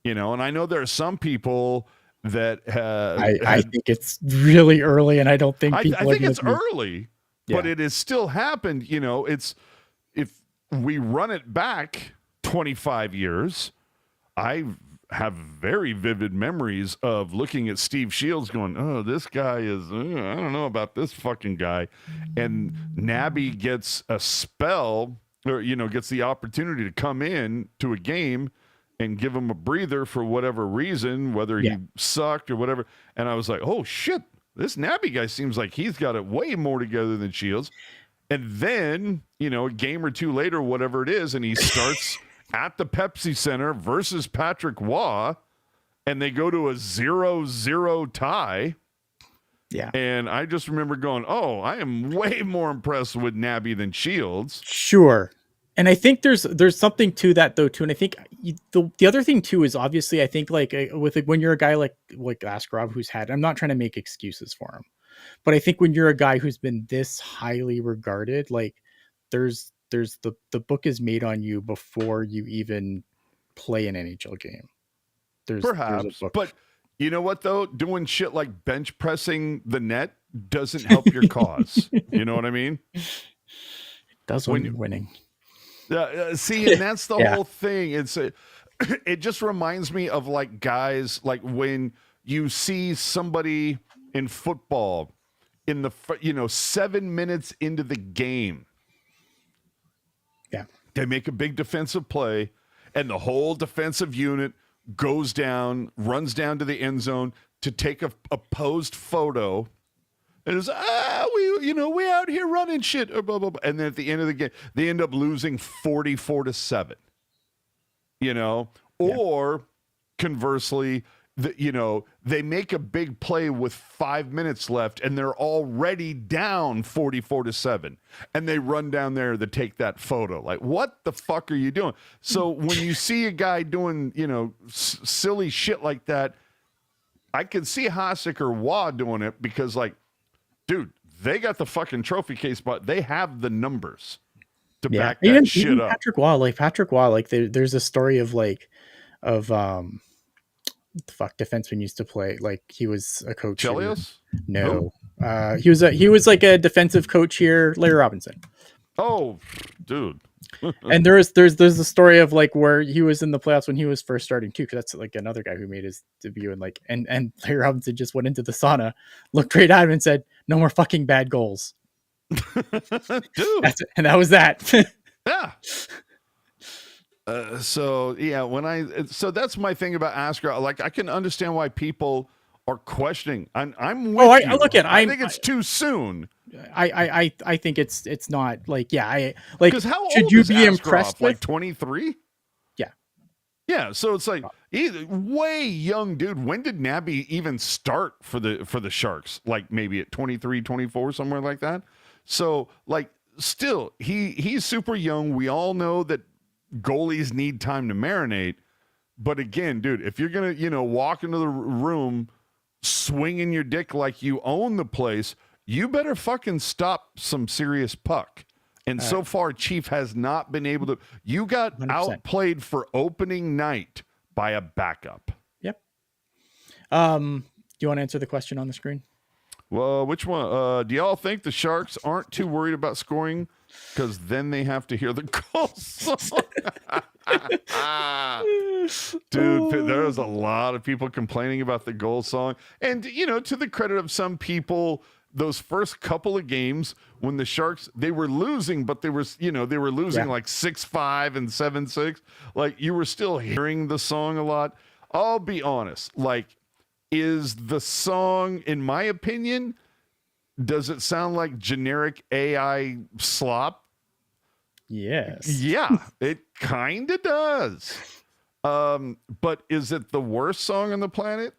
And I know there are some people that I think it's really early, and I don't think I think it's early, but it has still happened. It's if we run it back 25 years, I have very vivid memories of looking at Steve Shields going, oh, this guy is, I don't know about this fucking guy. And Nabby gets a spell or, gets the opportunity to come in to a game and give him a breather for whatever reason, whether he sucked or whatever. And I was like, oh, shit, this Nabby guy seems like he's got it way more together than Shields. And then, a game or two later, whatever it is, and he starts at the Pepsi Center versus Patrick Waugh, and they go to a 0-0 tie. Yeah. And I just remember going, oh, I am way more impressed with Nabby than Shields. Sure. And I think there's something to that though too. And I think the other thing too is obviously I think when you're a guy like Askarov who's I'm not trying to make excuses for him, but I think when you're a guy who's been this highly regarded, there's the book is made on you before you even play an NHL game. Perhaps, but You know what though? Doing shit like bench pressing the net doesn't help your cause. You know what I mean? Does when you're winning. See, and that's the whole thing. It just reminds me of like guys, like when you see somebody in football in the 7 minutes into the game, they make a big defensive play, and the whole defensive unit goes down, runs down to the end zone to take a posed photo. And it's we out here running shit, blah, blah, blah. And then at the end of the game, they end up losing 44-7. Or conversely, they make a big play with 5 minutes left, and they're already down 44-7, and they run down there to take that photo. Like, what the fuck are you doing? So when you see a guy doing, silly shit like that, I can see Hasek or Wah doing it because, like, dude, they got the fucking trophy case, but they have the numbers to back that shit up. Patrick Wah, there's a story of defenseman used to play. Like, he was a coach. Chelios? No. He was like a defensive coach here, Larry Robinson. Oh, dude. And there's the story of like where he was in the playoffs when he was first starting too, because that's like another guy who made his debut, and Larry Robinson just went into the sauna, looked right at him and said, "No more fucking bad goals." Dude. And that was that. Yeah. So that's my thing about Asker. Like, I can understand why people are questioning. I'm with you. I think it's too soon. I think it's not like, because how old should you is be Askarov? impressed with? Like 23? Yeah. So it's like way young dude. When did Nabby even start for the Sharks? Like maybe at 23, 24, somewhere like that. So like still he's super young. We all know that goalies need time to marinate. But again, dude, if you're gonna walk into the room swinging your dick like you own the place, you better fucking stop some serious puck. And so far, Chief has not been able to. You got 100%. Outplayed for opening night by a backup. Yep. Do you want to answer the question on the screen? Well, which one? Do y'all think the Sharks aren't too worried about scoring because then they have to hear the goal song? Dude, there was a lot of people complaining about the goal song. And, to the credit of some people, those first couple of games when the Sharks, they were losing, but they were losing like 6-5 and 7-6. Like, you were still hearing the song a lot. I'll be honest. Like, is the song, in my opinion, does it sound like generic AI slop? Yes. Yeah, it kind of does. But is it the worst song on the planet?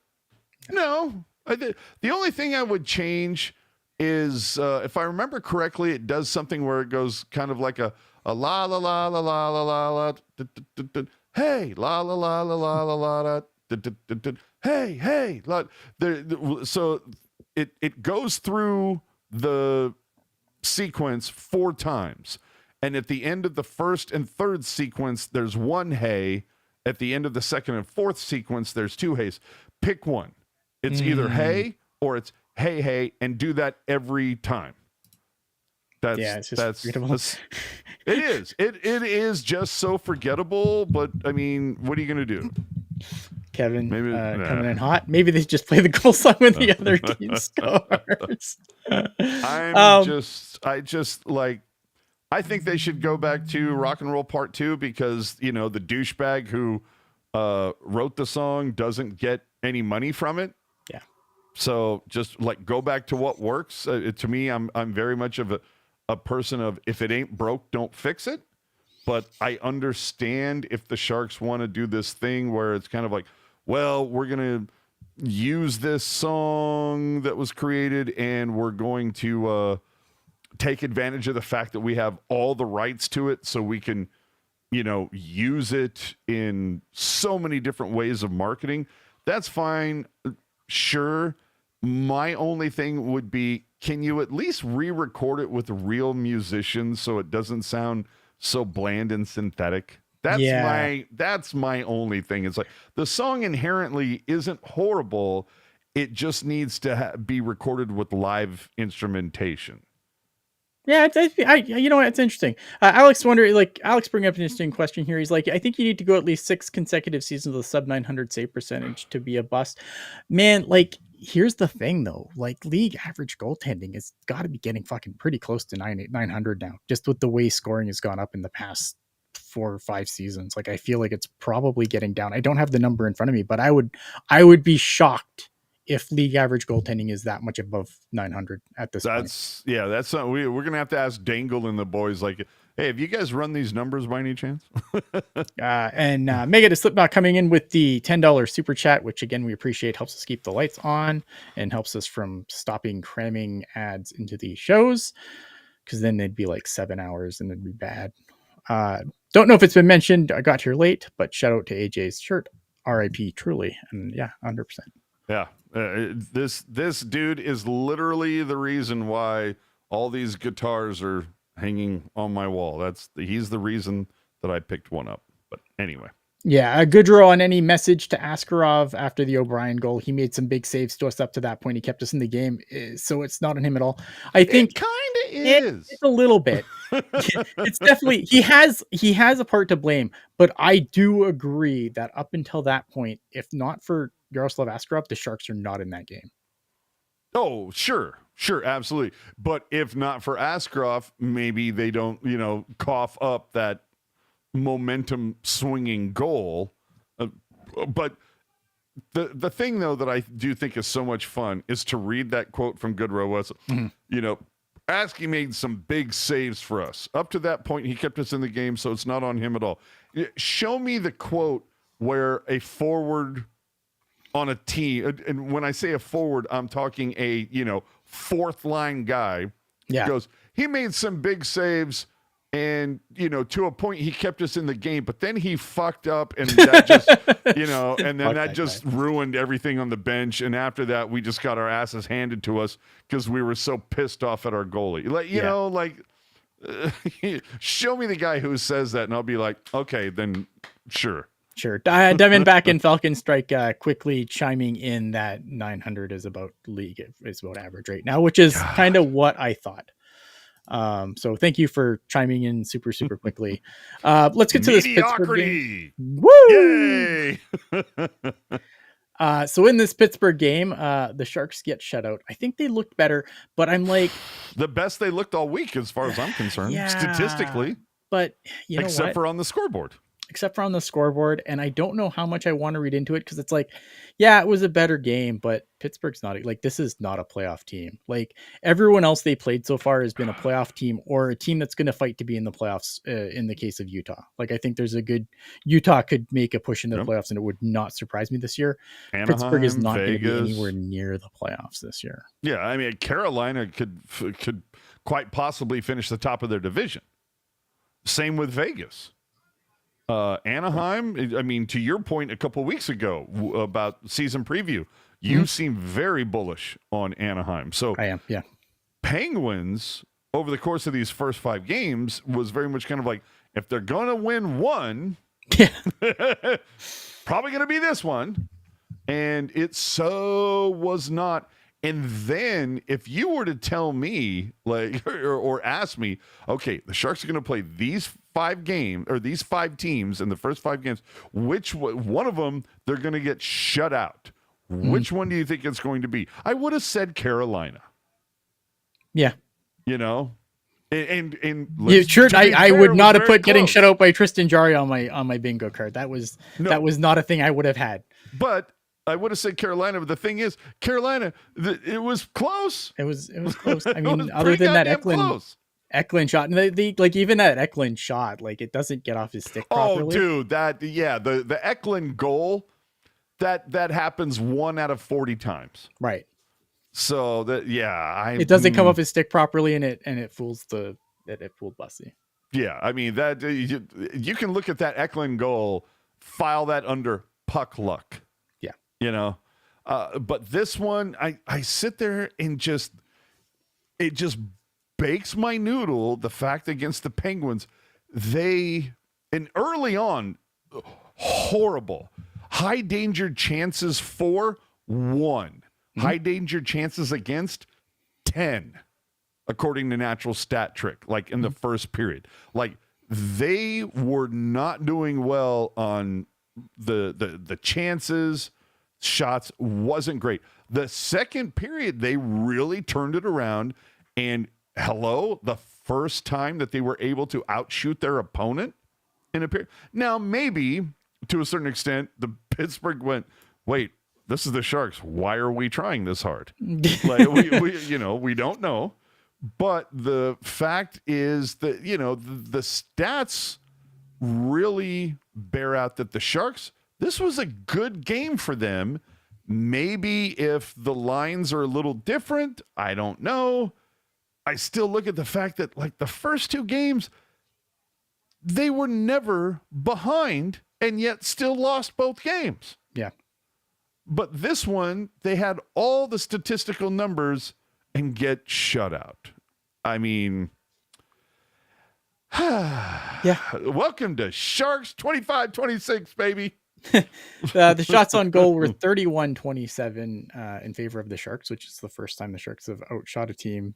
No. The only thing I would change is, if I remember correctly, it does something where it goes kind of like a la la la la la la la la, hey, la la la la la la la, hey, so it goes through the sequence 4 times, and at the end of the first and third sequence, there's 1 hey. At the end of the second and fourth sequence, there's 2 heys. Pick one. It's either hey or it's hey, and do that every time. It's just forgettable. It is. It is just so forgettable, but I mean, what are you going to do? Kevin coming in hot. Maybe they just play the goal song when the other team scores. I think they should go back to Rock and Roll Part 2 because, the douchebag who wrote the song doesn't get any money from it. Yeah. So just like go back to what works. To me, I'm very much of a person of if it ain't broke, don't fix it. But I understand if the Sharks want to do this thing where it's kind of like, well, we're going to use this song that was created and we're going to take advantage of the fact that we have all the rights to it so we can, use it in so many different ways of marketing. That's fine. Sure. My only thing would be, can you at least re-record it with real musicians so it doesn't sound so bland and synthetic? That's my only thing. It's like the song inherently isn't horrible. It just needs to be recorded with live instrumentation. Yeah, you know what? It's interesting. Alex bring up an interesting question here. He's like, I think you need to go at least 6 consecutive seasons with a sub 900 save percentage to be a bust. Man, like, here's the thing though. Like, league average goaltending has got to be getting fucking pretty close to 900 now, just with the way scoring has gone up in the past 4 or 5 seasons. Like, I feel like it's probably getting down. I don't have the number in front of me, but I would be shocked if league average goaltending is that much above 900 at this point. That's something we're gonna have to ask Dangle and the boys. Like, hey, have you guys run these numbers by any chance? And Mega to Slipknot coming in with the $10 super chat, which again we appreciate, helps us keep the lights on and helps us from stopping cramming ads into the shows, because then they'd be like 7 hours and it'd be bad. Don't know if it's been mentioned. I got here late, but shout out to AJ's shirt, RIP truly, and yeah, 100%. Yeah. This dude is literally the reason why all these guitars are hanging on my wall. He's the reason that I picked one up. But anyway. Yeah, Goodrow on any message to Askarov after the O'Brien goal. He made some big saves to us up to that point. He kept us in the game, so it's not on him at all. I think it kind of is. It's a little bit. It's definitely he has a part to blame, but I do agree that up until that point, if not for Yaroslav Askarov, the Sharks are not in that game. Oh, sure, absolutely. But if not for Askarov, maybe they don't, cough up that momentum swinging goal. But the thing though that I do think is so much fun is to read that quote from Goodrow was, Asky made some big saves for us. Up to that point, he kept us in the game, so it's not on him at all. Show me the quote where a forward on a team, and when I say a forward, I'm talking a, fourth line guy. Yeah. Goes, he made some big saves, and, to a point, he kept us in the game, but then he fucked up, and that just, and then that just ruined everything on the bench. And after that, we just got our asses handed to us because we were so pissed off at our goalie. Show me the guy who says that, and I'll be like, okay, then sure. Sure. Devin back in Falcon Strike quickly chiming in that 900 is about average right now, which is kind of what I thought. So thank you for chiming in super quickly. Let's get to this Pittsburgh game. Woo! Yay! So in this Pittsburgh game, the Sharks get shut out. I think they looked better, but I'm like the best they looked all week as far as I'm concerned, statistically. But except for on the scoreboard. And I don't know how much I want to read into it, because it's like, yeah, it was a better game, but Pittsburgh's not like, this is not a playoff team. Like, everyone else they played so far has been a playoff team, or a team that's going to fight to be in the playoffs. In the case of Utah, like, I think there's a good Utah could make a push into the playoffs, and it would not surprise me this year. Anaheim, Pittsburgh is not going to Vegas. be anywhere near the playoffs this year. Yeah, I mean, Carolina could quite possibly finish the top of their division. Same with Vegas. Anaheim, I mean, to your point a couple weeks ago about season preview, you seem very bullish on Anaheim. So I am, yeah. Penguins, over the course of these first 5 games, was very much kind of like, if they're going to win one, probably going to be this one. And it so was not. And then if you were to tell me, like, or ask me, okay, the Sharks are going to play these 5 games, or these 5 teams in the first 5 games, which one of them they're going to get shut out? Which one do you think it's going to be? I would have said Carolina. Yeah. And sure, I would not have put getting shut out by Tristan Jarry on my bingo card. That was not a thing I would have had. But I would have said Carolina, but the thing is, Carolina, it was close. It was close. I mean, other than that Eklund shot, and like, even that Eklund shot, like, it doesn't get off his stick properly. Oh, dude, the Eklund goal, that happens 1 out of 40 times. Right. So it doesn't come off his stick properly, and it fooled Bussy. Yeah, I mean, that you can look at that Eklund goal, file that under puck luck. But this one, I sit there and it just bakes my noodle. The fact against the Penguins, they And early on, horrible. High danger chances for 1. High danger chances against 10, according to Natural Stat Trick, like in the first period. Like, they were not doing well on the chances. Shots wasn't great. The second period, they really turned it around. And the first time that they were able to outshoot their opponent in a period. Now, maybe to a certain extent, the Pittsburgh went, wait, this is the Sharks. Why are we trying this hard? Like, we don't know. But the fact is that, the stats really bear out that the Sharks, this was a good game for them. Maybe if the lines are a little different, I don't know. I still look at the fact that, like, the first 2 games, they were never behind and yet still lost both games. Yeah. But this one, they had all the statistical numbers and get shut out. I mean, yeah. Welcome to Sharks 25-26, baby. The shots on goal were 31-27 in favor of the Sharks, which is the first time the Sharks have outshot a team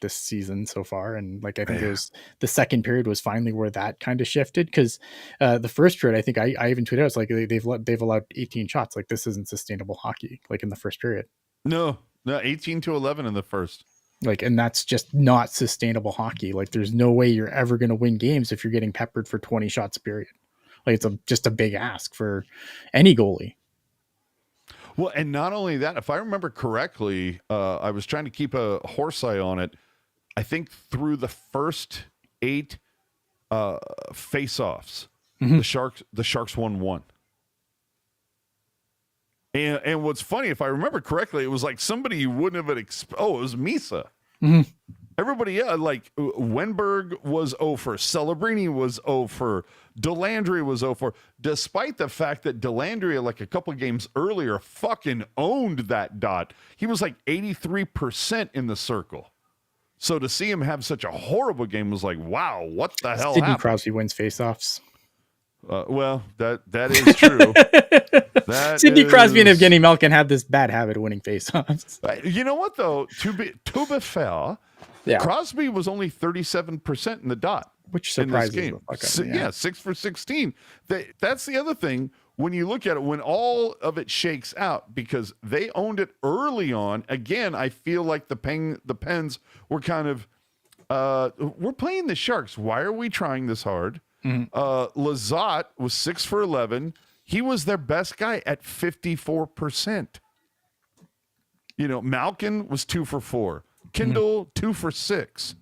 this season so far. And like, I think it was the second period was finally where that kind of shifted, because the first period, I think I even tweeted out, it's like they've allowed 18 shots. Like, this isn't sustainable hockey, like in the first period. No, 18-11 in the first. Like, and that's just not sustainable hockey. Like, there's no way you're ever going to win games if you're getting peppered for 20 shots a period. Like, it's just a big ask for any goalie. Well, and not only that, if I remember correctly, I was trying to keep a horse eye on it. I think through the first 8 face-offs, the Sharks won 1. And what's funny, if I remember correctly, it was like somebody you wouldn't have it was Misa. Mm-hmm. Everybody, like Wenberg was 0 for, Celebrini was 0 for, Delandria was 0 for, despite the fact that Delandria, like a couple games earlier, fucking owned that dot. He was like 83% in the circle. So to see him have such a horrible game was like, wow, what the hell Sidney happened? Crosby wins faceoffs. Well, that is true. Sidney Crosby and Evgeny Malkin have this bad habit of winning faceoffs. You know what, though? To be fair, Crosby was only 37% in the dot, which surprises me. 6 for 16. That's the other thing. When you look at it, when all of it shakes out, because they owned it early on. Again, I feel like the Pens were kind of, we're playing the Sharks. Why are we trying this hard? Lizotte was 6 for 11. He was their best guy at 54%. Malkin was 2 for 4. Kindle 2 for 6.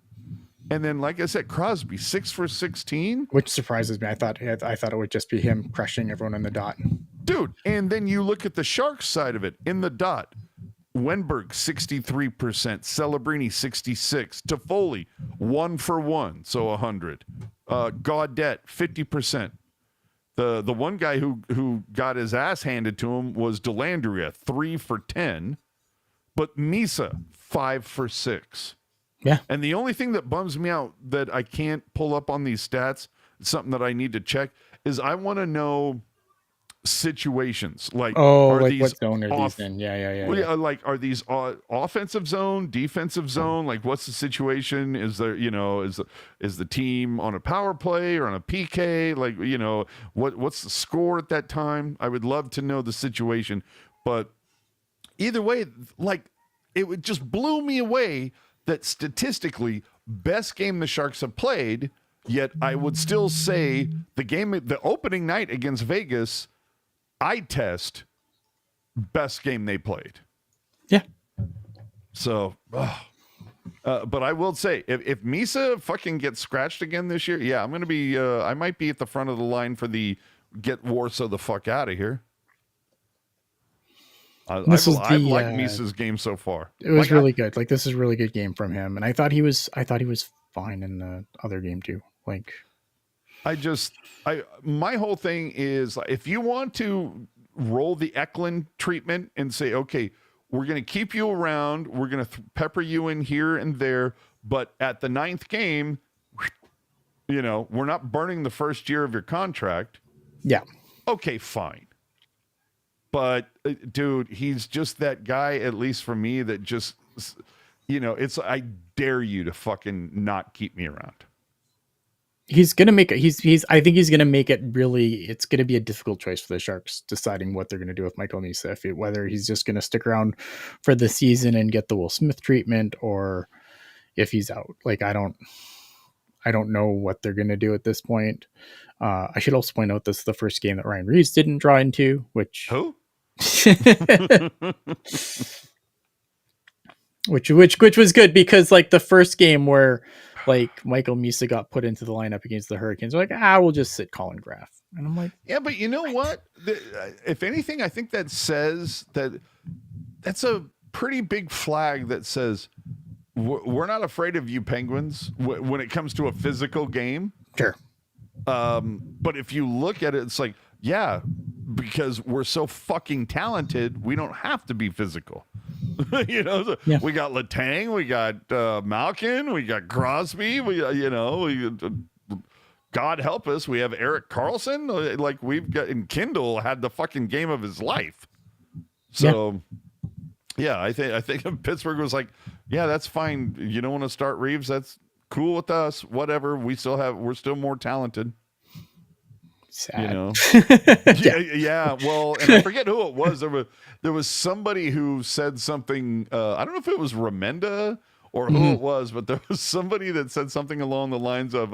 And then, like I said, Crosby 6 for 16, which surprises me. I thought it would just be him crushing everyone in the dot, dude. And then you look at the Sharks side of it in the dot. Wenberg 63%, Celebrini 66, Toffoli 1 for 1, so 100. Gaudette 50%. The one guy who got his ass handed to him was Delandria 3 for 10, but Misa 5 for 6. Yeah. And the only thing that bums me out that I can't pull up on these stats, something that I need to check, is I want to know situations. Like, like what zone are these in? Yeah. Like, are these offensive zone, defensive zone? Like, what's the situation? Is there, is the team on a power play or on a PK? Like, what's the score at that time? I would love to know the situation. But either way, like, it would just blew me away that statistically, best game the Sharks have played, yet I would still say the opening night against Vegas, I test best game they played. Yeah. So, but I will say, if Misa fucking gets scratched again this year, I'm going to be, I might be at the front of the line for the get Warsaw the fuck out of here. I like Misa's game so far. It was really good. Like, this is a really good game from him, and I thought he was fine in the other game too. Like, my whole thing is, if you want to roll the Eklund treatment and say, okay, we're going to keep you around, we're going to pepper you in here and there, but at the 9th game, we're not burning the first year of your contract. Yeah. Okay, fine. But dude, he's just that guy, at least for me, that just, it's, I dare you to fucking not keep me around. He's gonna make it. I think he's gonna make it really. It's gonna be a difficult choice for the Sharks deciding what they're gonna do with Michael Nysa. Whether he's just gonna stick around for the season and get the Will Smith treatment, or if he's out. Like I don't know what they're gonna do at this point. I should also point out this is the first game that Ryan Reeves didn't draw into, which who? which was good because like the first game where like Michael Nysa got put into the lineup against the Hurricanes, we're like, we'll just sit Colin Graf. And I'm like, yeah, but you know what? If anything, I think that says that's a pretty big flag that says we're not afraid of you Penguins when it comes to a physical game. Sure. But if you look at it, it's like, yeah, because we're so fucking talented, we don't have to be physical. We got Letang, we got Malkin, we got Crosby, God help us, we have Erik Karlsson. Like we've got, and Kindle had the fucking game of his life. So yeah, I think Pittsburgh was like, yeah, that's fine. You don't want to start Reeves, that's cool with us. Whatever. We're still more talented. Sad. Yeah. Well, and I forget who it was. There was somebody who said something. I don't know if it was Remenda or who it was, but there was somebody that said something along the lines of,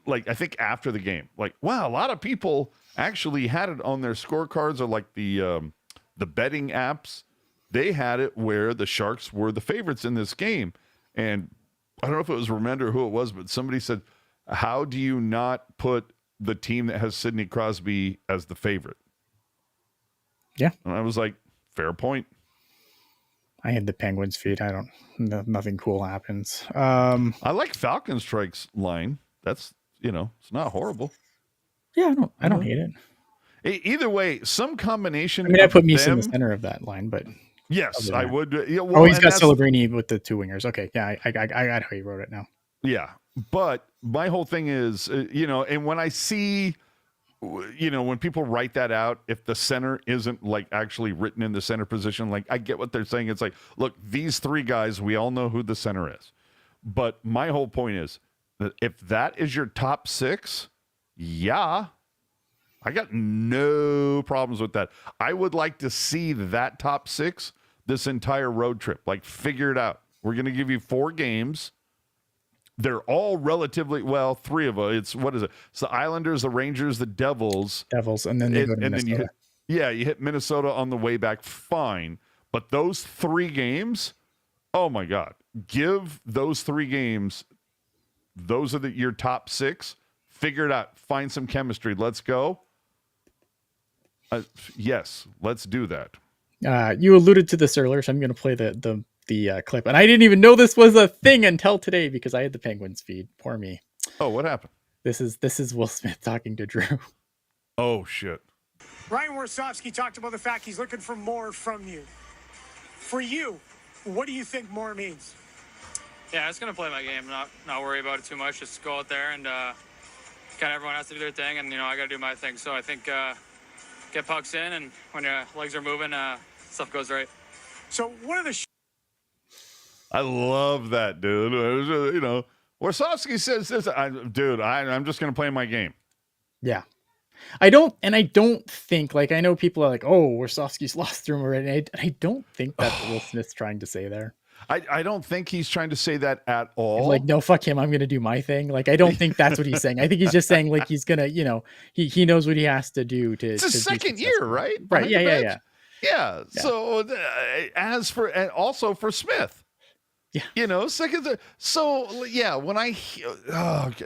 like I think after the game, like, wow, a lot of people actually had it on their scorecards or like the betting apps. They had it where the Sharks were the favorites in this game, and I don't know if it was Remenda or who it was, but somebody said, how do you not put the team that has Sidney Crosby as the favorite? Yeah. And I was like, fair point. I had the Penguins feed. Nothing cool happens. I like Falcon Strike's line. That's, it's not horrible. Yeah, I don't hate it. Either way, some combination. I mean, I put Mies in the center of that line, but yes, I would. Yeah, well, he's got Celebrini with the two wingers. Okay, yeah, I got how you wrote it now. Yeah, but my whole thing is, and when I see, when people write that out, if the center isn't like actually written in the center position, like I get what they're saying. It's like, look, these three guys, we all know who the center is. But my whole point is that if that is your top six, yeah, I got no problems with that. I would like to see that top six this entire road trip. Like, figure it out. We're going to give you 4 games. They're all relatively, well, 3 of them. It's, what is it? It's the Islanders, the Rangers, the Devils. And then they go to Minnesota. Then you hit Minnesota on the way back. Fine. But those 3 games, oh my God. Give those 3 games, those are your top 6. Figure it out. Find some chemistry. Let's go. Yes, let's do that. You alluded to this earlier, so I'm going to play the clip. And I didn't even know this was a thing until today because I had the Penguins feed. Poor me. Oh, what happened? This is Will Smith talking to Drew. Oh, shit. Ryan Warsofsky talked about the fact he's looking for more from you. For you, what do you think more means? Yeah, I'm just going to play my game, not worry about it too much. Just go out there and kind of everyone has to do their thing, and, I got to do my thing. So I think get pucks in, and when your legs are moving, stuff goes right. So what are the I love that, dude. Warsofsky says this. I'm just going to play my game. Yeah. I don't think, like, I know people are like, oh, Warsofsky's lost through him already. I don't think that's what Will Smith's trying to say there. I don't think he's trying to say that at all. He's like, no, fuck him. I'm going to do my thing. Like, I don't think that's what he's saying. I think he's just saying, like, he's going to, he knows what he has to do to. It's his second year, right? Right. Yeah. So as for, and also for Smith. Yeah. Second. So yeah, when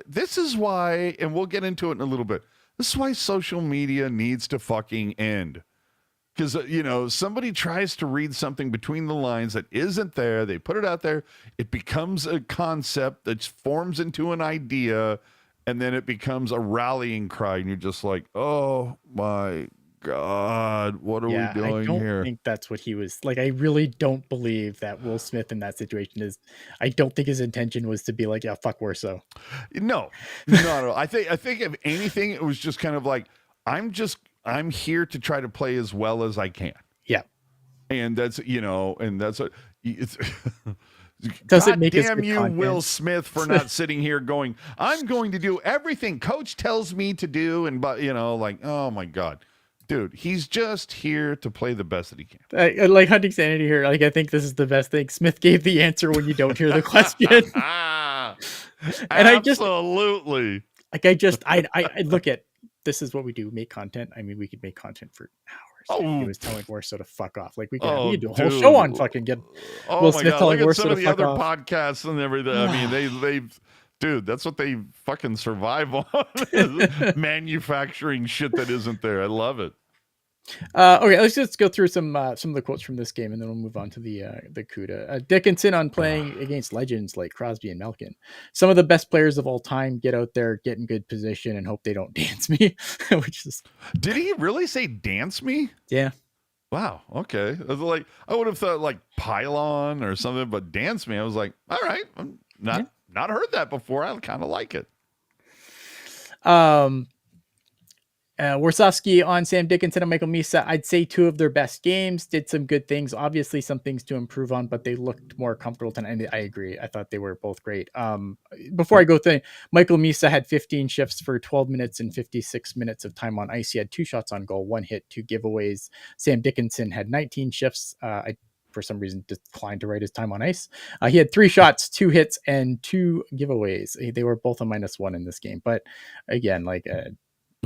this is why, and we'll get into it in a little bit. This is why social media needs to fucking end. Because, somebody tries to read something between the lines that isn't there. They put it out there. It becomes a concept that forms into an idea, and then it becomes a rallying cry. And you're just like, oh my God, what are we doing I don't here? think that's what he was like. I really don't believe that Will Smith in that situation is. I don't think his intention was to be like, yeah, fuck Warso. No. I think if anything, it was just kind of like, I'm here to try to play as well as I can. Yeah. And that's, what it's. Does God it make damn us you, content? Will Smith, for not sitting here going, I'm going to do everything coach tells me to do. And, like, oh my God, dude, he's just here to play the best that he can. I like Hunting Sanity here. Like, I think this is the best thing. Smith gave the answer when you don't hear the question. And absolutely. I look at, this is what we do, make content. I mean, we could make content for hours. Oh, he was telling Warso to fuck off. Like we could do a whole dude. show on fucking get Will Smith telling Look at Warso some of to the fuck other off. podcasts and everything. I mean, they dude, that's what they fucking survive on. Manufacturing shit that isn't there. I love it. Okay, let's just go through some of the quotes from this game, and then we'll move on to the CUDA. Dickinson on playing against legends like Crosby and Malkin. Some of the best players of all time get out there, get in good position, and hope they don't dance me. Which is, did he really say dance me? Yeah. Wow. Okay. I was like, I would have thought like pylon or something, but dance me. I was like, all right, I'm not heard that before. I kind of like it. Warsofsky on Sam Dickinson and Michael Misa. I'd say two of their best games. Did some good things. Obviously, some things to improve on, but they looked more comfortable tonight. And I agree. I thought they were both great. Before I go through, Michael Misa had 15 shifts for 12 minutes and 56 minutes of time on ice. He had 2 shots on goal, 1 hit, 2 giveaways. Sam Dickinson had 19 shifts. I for some reason declined to write his time on ice. He had 3 shots, 2 hits, and 2 giveaways. They were both a -1 in this game. But again, like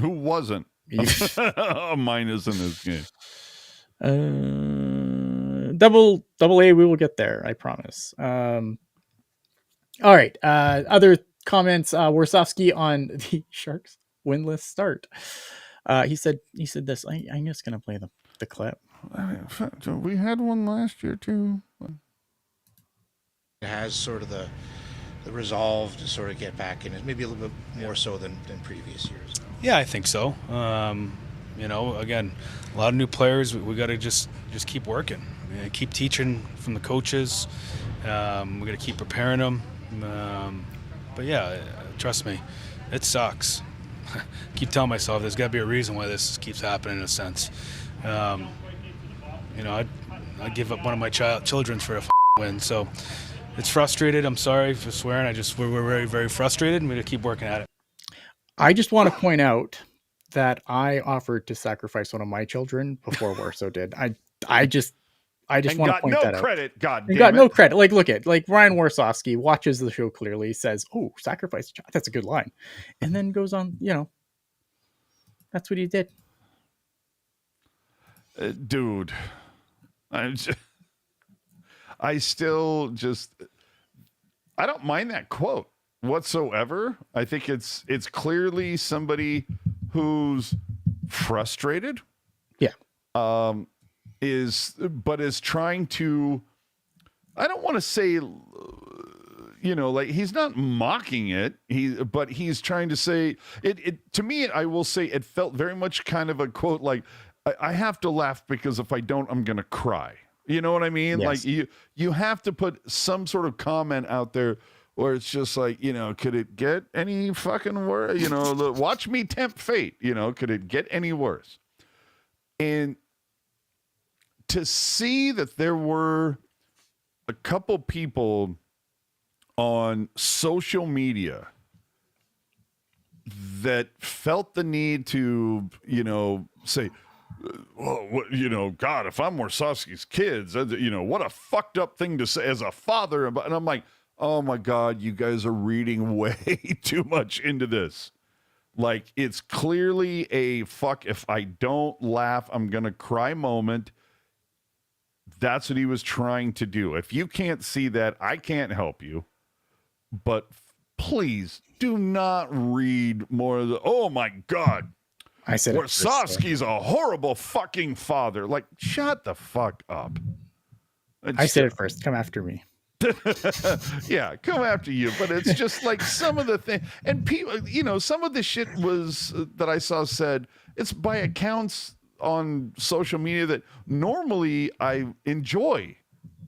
who wasn't a minus in this game? Double A, we will get there, I promise. All right. Other comments. Warsofsky on the Sharks winless start. He said this. I'm just gonna play the clip. We had one last year too. It has sort of the resolve to sort of get back in it, maybe a little bit more so than previous years. Yeah, I think so. Again, a lot of new players. We got to just keep working, keep teaching from the coaches. We got to keep preparing them. But yeah, trust me, it sucks. Keep telling myself there's got to be a reason why this keeps happening in a sense. I'd give up one of my children for a win. So it's frustrated. I'm sorry for swearing. We're very, very frustrated, and we're going to keep working at it. I just want to point out that I offered to sacrifice one of my children before Warso did. I just want to point that out. Credit, God damn got it. No credit. Like, look at Ryan Warsofsky watches the show clearly, says, "Oh, sacrifice a child." That's a good line, and then goes on. That's what he did. Dude, I don't mind that quote whatsoever. I think it's clearly somebody who's frustrated. Yeah. Is trying to, I don't want to say, like he's not mocking it. But he's trying to say it to me. I will say it felt very much kind of a quote like, I have to laugh because if I don't, I'm going to cry. You know what I mean? Yes. Like you have to put some sort of comment out there where it's just like, could it get any fucking worse? Watch me tempt fate. Could it get any worse? And to see that there were a couple people on social media that felt the need to, say, well, God, if I'm Warsofsky's kids, what a fucked up thing to say as a father. And I'm like, oh my God, you guys are reading way too much into this. Like, it's clearly a fuck, if I don't laugh, I'm going to cry moment. That's what he was trying to do. If you can't see that, I can't help you. But please do not read more of the, oh my God, I said Warsofsky's a horrible fucking father. Like, shut the fuck up. I said it first. Come after me. Yeah, come after you. But it's just like some of the things, and people, some of the shit was that I saw said it's by accounts on social media that normally I enjoy,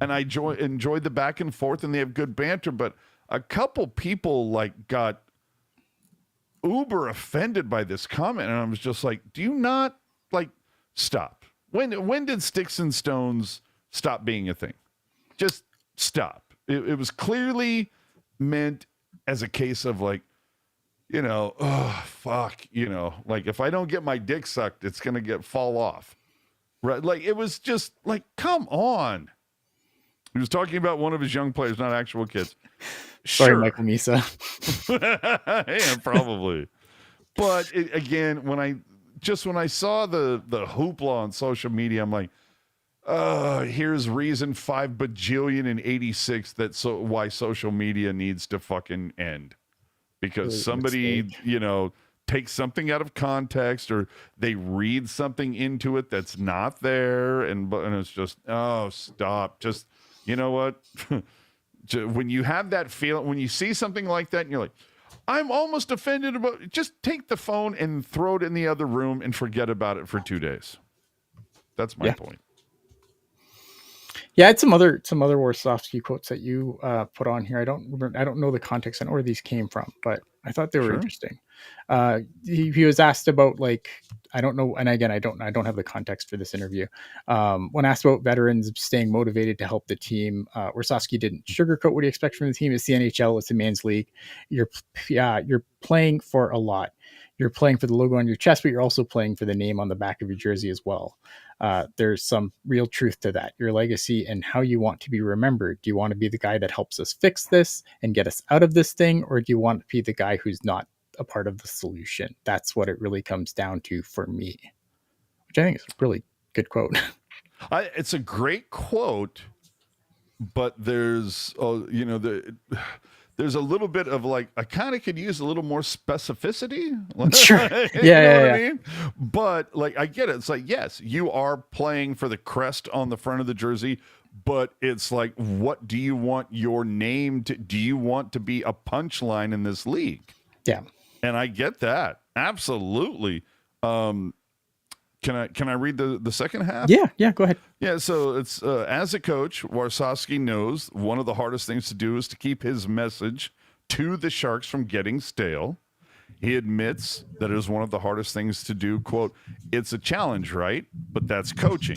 and I enjoy the back and forth, and they have good banter. But a couple people like got uber offended by this comment, and I was just like, do you not like stop? When did sticks and stones stop being a thing? Just stop. It was clearly meant as a case of like, you know, oh fuck, you know, like if I don't get my dick sucked, it's gonna fall off, right? Like it was just like, come on. He was talking about one of his young players, not actual kids. Sorry, Sure. Michael Misa. Yeah, probably. But again, when I saw the hoopla on social media, I'm like, here's reason 5 bajillion and 86 why social media needs to fucking end. Because somebody, you know, takes something out of context, or they read something into it that's not there, and it's just, oh, stop. Just, you know what? When you have that feeling, when you see something like that, and you're like, I'm almost offended about it, just take the phone and throw it in the other room and forget about it for 2 days. That's my point. Yeah, I had some other Warshawski quotes that you put on here. I don't know the context on where these came from, but I thought they were interesting. He was asked about, like, I don't know, and again, I don't have the context for this interview. When asked about veterans staying motivated to help the team, Warshawski didn't sugarcoat what he expects from the team. It's the NHL, it's a man's league. You're playing for a lot. You're playing for the logo on your chest, but you're also playing for the name on the back of your jersey as well. There's some real truth to that. Your legacy and how you want to be remembered. Do you want to be the guy that helps us fix this and get us out of this thing? Or do you want to be the guy who's not a part of the solution? That's what it really comes down to for me, which I think is a really good quote. It's a great quote, but there's, there's a little bit of like, I kind of could use a little more specificity. Sure. I mean? But like, I get it. It's like, yes, you are playing for the crest on the front of the jersey, but it's like, what do you want your name to, do you want to be a punchline in this league? Yeah. And I get that. Absolutely. Can I read the second half? Yeah, go ahead. Yeah, so it's as a coach, Warshawski knows one of the hardest things to do is to keep his message to the Sharks from getting stale. He admits that it is one of the hardest things to do. Quote, it's a challenge, right? But that's coaching.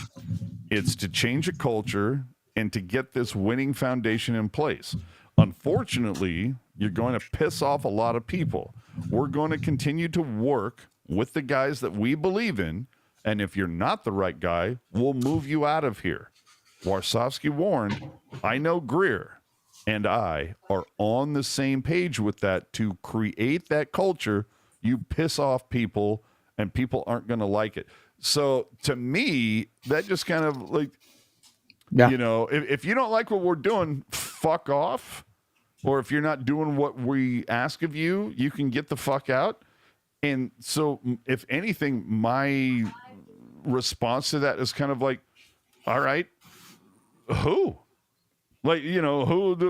It's to change a culture and to get this winning foundation in place. Unfortunately, you're going to piss off a lot of people. We're going to continue to work with the guys that we believe in. And if you're not the right guy, we'll move you out of here. Warshawski warned, I know Greer and I are on the same page with that to create that culture. You piss off people and people aren't going to like it. So to me, that just kind of like, you know, if you don't like what we're doing, fuck off. Or if you're not doing what we ask of you, you can get the fuck out. And so if anything, my response to that is kind of like, all right, who? Like, you know,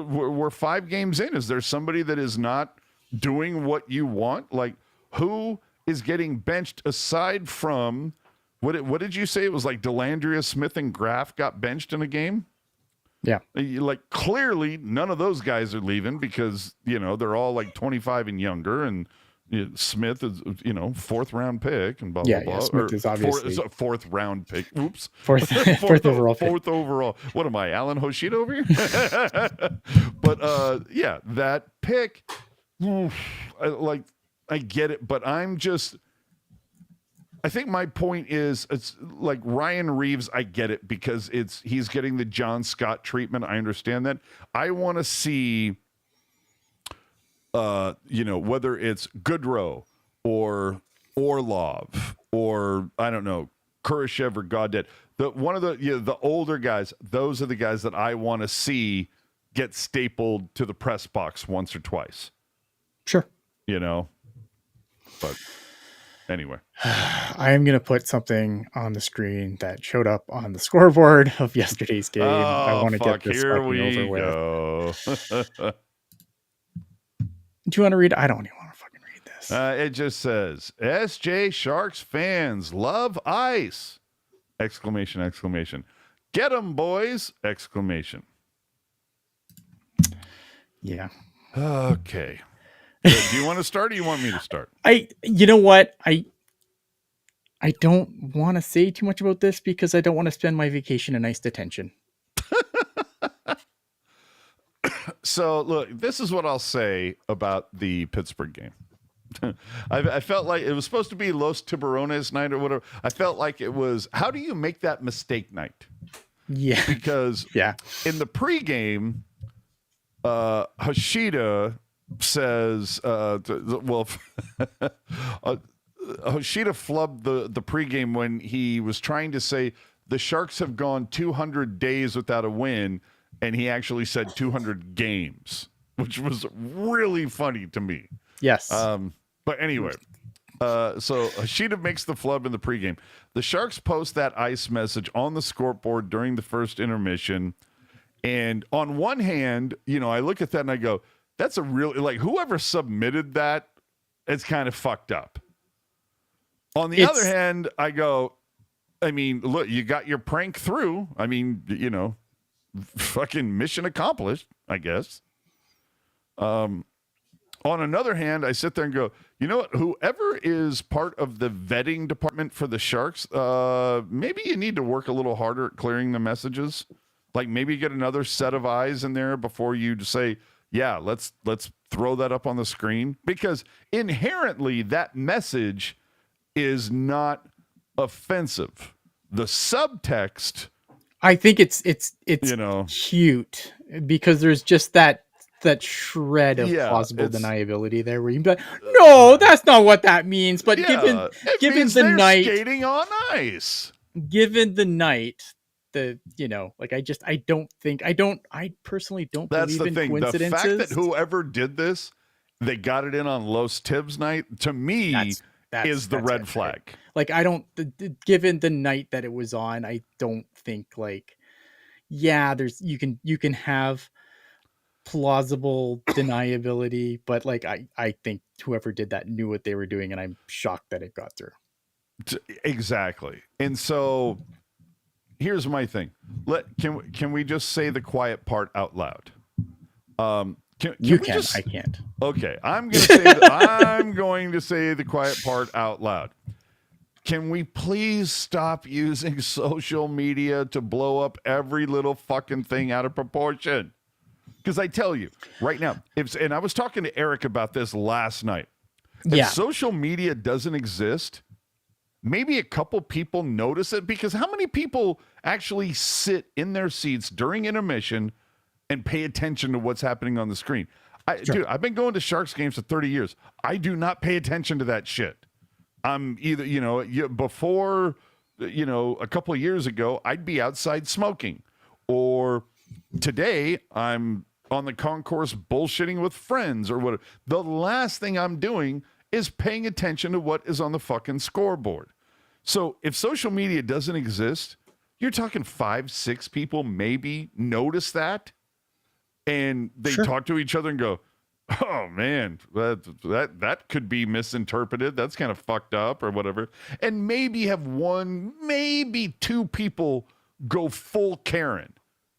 we're 5 games in. Is there somebody that is not doing what you want? Like, who is getting benched aside from, what did you say? It was like Delandria Smith and Graf got benched in a game? Yeah. Like, clearly none of those guys are leaving because, you know, they're all like 25 and younger, and Smith is, you know, 4th round pick and blah, blah, blah. Smith is obviously 4th round pick. Oops. Fourth overall pick. 4th overall. What am I, Alan Hoshida over here? But, yeah, that pick, I get it, but I think my point is, it's like Ryan Reeves, I get it because he's getting the John Scott treatment. I understand that. I want to see, you know, whether it's Goodrow or Orlov or, I don't know, Kurashev or Gaudet, the older guys, those are the guys that I want to see get stapled to the press box once or twice. Sure. You know, but anyway. I am going to put something on the screen that showed up on the scoreboard of yesterday's game. I want to get this fucking over with. Go. Do you want to read? I don't even want to fucking read this. Yes. It just says, SJ Sharks fans love ice! Exclamation, exclamation. Get 'em, boys! Exclamation. Yeah. Okay. Do you want to start or you want me to start? You know what? I don't want to say too much about this because I don't want to spend my vacation in ice detention. So, look, this is what I'll say about the Pittsburgh game. I felt like it was supposed to be Los Tiburones night or whatever. I felt like it was, how do you make that mistake night? Yeah. Because in the pregame, Hoshida says, Hoshida flubbed the pregame when he was trying to say the Sharks have gone 200 days without a win, and he actually said 200 games, which was really funny to me. Yes. But anyway, so Hoshida makes the flub in the pregame. The Sharks post that ice message on the scoreboard during the first intermission. And on one hand, I look at that and I go, that's a really, like, whoever submitted that, it's kind of fucked up. On the other hand, I go, I mean, look, you got your prank through. I mean, fucking mission accomplished, I guess. On another hand, I sit there and go, you know what? Whoever is part of the vetting department for the Sharks, maybe you need to work a little harder at clearing the messages. Like maybe get another set of eyes in there before you say, yeah, let's throw that up on the screen. Because inherently that message is not offensive. The subtext, I think it's cute because there's just that shred of plausible deniability there where you can be like, no, that's not what that means. But given the night, skating on ice, given the night, I personally don't that's believe the in thing. coincidences. The fact that whoever did this, they got it in on Los Tibbs night, to me, is the red flag. Right. Like, I don't, given the night that it was on, I don't think you can have plausible deniability, but like, I think whoever did that knew what they were doing, and I'm shocked that it got through. Exactly. And so here's my thing. Can we just say the quiet part out loud? I can't. Okay, I'm going to say the quiet part out loud. Can we please stop using social media to blow up every little fucking thing out of proportion? Because I tell you right now, and I was talking to Eric about this last night. If social media doesn't exist, maybe a couple people notice it, because how many people actually sit in their seats during intermission and pay attention to what's happening on the screen? Dude, I've been going to Sharks games for 30 years. I do not pay attention to that shit. I'm either, before, a couple of years ago, I'd be outside smoking. Or today, I'm on the concourse bullshitting with friends or whatever. The last thing I'm doing is paying attention to what is on the fucking scoreboard. So if social media doesn't exist, you're talking 5-6 people maybe notice that. And they talk to each other and go, oh, man, that could be misinterpreted. That's kind of fucked up or whatever. And maybe have maybe 2 people go full Karen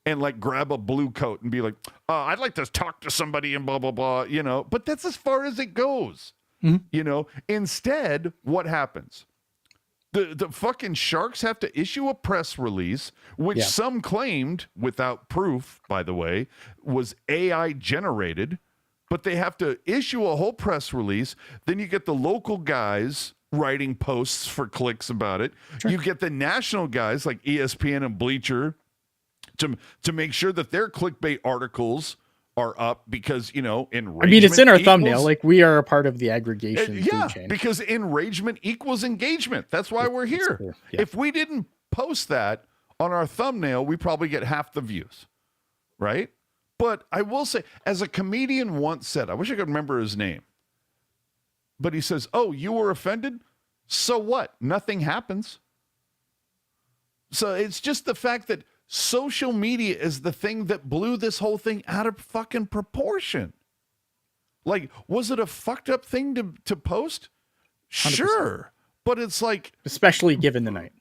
and like grab a blue coat and be like, I'd like to talk to somebody and blah, blah, blah, But that's as far as it goes. Mm-hmm. Instead, what happens? The fucking Sharks have to issue a press release, which some claimed, without proof, by the way, was AI generated, but they have to issue a whole press release. Then you get the local guys writing posts for clicks about it. Sure. You get the national guys like ESPN and Bleacher to make sure that their clickbait articles are up, because enragement. I mean, it's in our thumbnail. Like, we are a part of the aggregation. Because enragement equals engagement. That's why we're here. Yeah. If we didn't post that on our thumbnail, we probably get half the views, right? But I will say, as a comedian once said, I wish I could remember his name, but he says, "Oh, you were offended? So what? Nothing happens." So it's just the fact that social media is the thing that blew this whole thing out of fucking proportion. Like, was it a fucked up thing to post? 100%. Sure. But it's like, especially given the night.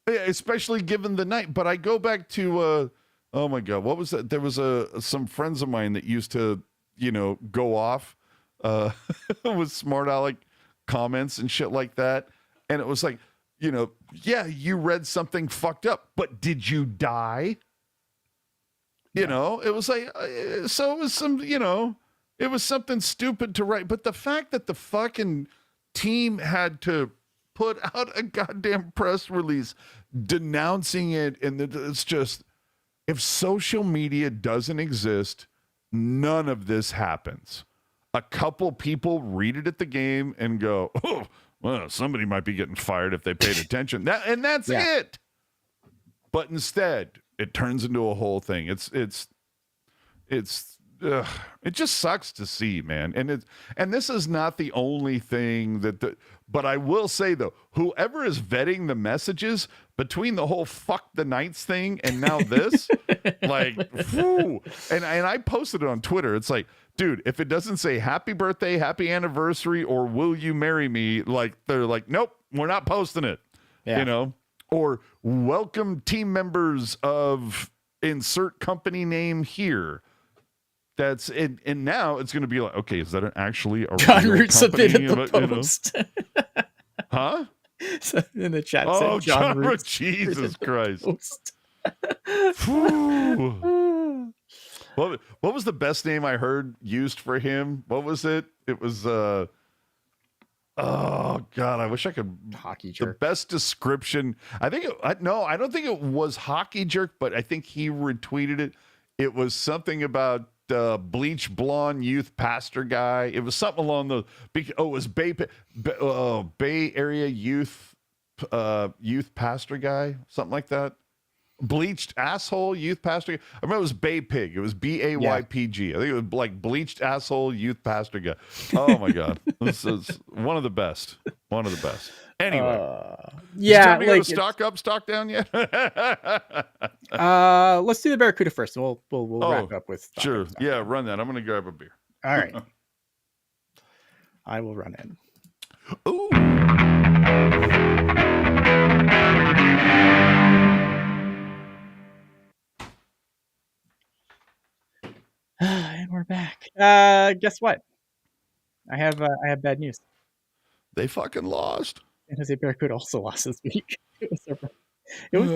But I go back to, oh my God, what was that? There was some friends of mine that used to, go off with smart aleck comments and shit like that. And it was like, yeah, you read something fucked up, but did you die? It was like, so it was some, it was something stupid to write. But the fact that the fucking team had to put out a goddamn press release denouncing it, and it's just, if social media doesn't exist, none of this happens. A couple people read it at the game and go, oh, well, somebody might be getting fired if they paid attention. That's it. But instead, it turns into a whole thing. It just sucks to see, man. And this is not the only thing but I will say though, whoever is vetting the messages between the whole fuck the Knights thing and now this, like, whew, and I posted it on Twitter. It's like, dude, if it doesn't say happy birthday, happy anniversary, or will you marry me, like, they're like, nope, we're not posting it. Yeah. Or welcome team members of insert company name here. That's it, and now it's going to be like, okay, is that actually a John real Root submitted the company? post. Huh? So in the chat, Oh, said John Root, Root, Jesus Christ! What What was the best name I heard used for him? What was it? It was oh God, I wish I could. Hockey jerk. The best description. I don't think it was hockey jerk, but I think he retweeted it. It was something about bleach blonde youth pastor guy. It was something along the. It was Bay Area youth pastor guy, something like that. Bleached asshole youth pastor. I remember it was Bay Pig. It was BAYPG. I think it was like bleached asshole youth pastor guy. Oh my God, this is one of the best. One of the best. Anyway, yeah. Like, stock up, stock down yet? Let's do the Barracuda first. We'll wrap up with sure. Yeah, run that. I'm gonna grab a beer. All right. I will run in. Ooh. And we're back. Guess what? I have bad news. They fucking lost. San Jose Barracuda also lost this week. It was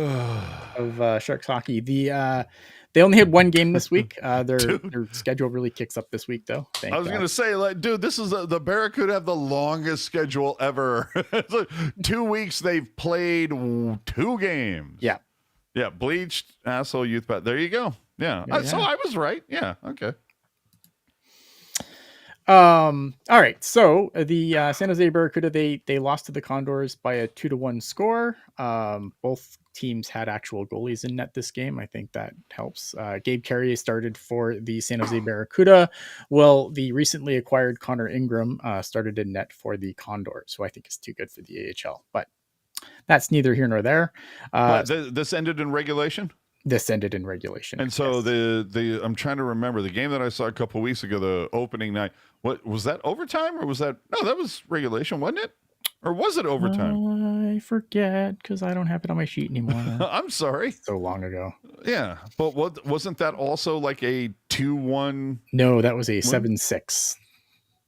of Sharks hockey. They only had one game this week. Their schedule really kicks up this week, though. I was gonna say, like, dude, this is the Barracuda have the longest schedule ever. Like 2 weeks they've played 2 games. Yeah. Yeah, bleached asshole youth. There you go. Yeah. So I was right. Yeah. Okay. All right. So the San Jose Barracuda, they lost to the Condors by a 2-1 score. Both teams had actual goalies in net this game. I think that helps. Gabe Carrier started for the San Jose Barracuda. Well, the recently acquired Connor Ingram started in net for the Condors, who I think is too good for the AHL. But that's neither here nor there. This ended in regulation? This ended in regulation. And so the I'm trying to remember the game that I saw a couple of weeks ago, the opening night. What was that, overtime, or was that that was regulation, wasn't it? Or was it overtime? I forget because I don't have it on my sheet anymore. I'm sorry. So long ago. Yeah, but wasn't that also like a 2-1? No, that was a 7-6.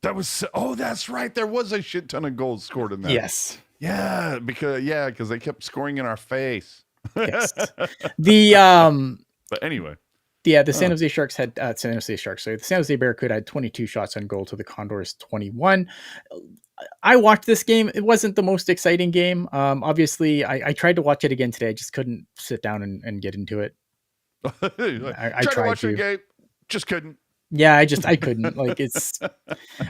That was that's right. There was a shit ton of goals scored in that. Yes. Yeah, because they kept scoring in our face. Yes. But anyway. Yeah, the San Jose Sharks had San Jose Barracuda had 22 shots on goal to the Condors 21. I watched this game. It wasn't the most exciting game. Obviously, I tried to watch it again today. I just couldn't sit down and get into it. I tried to watch the game, just couldn't. Yeah, I couldn't. Like I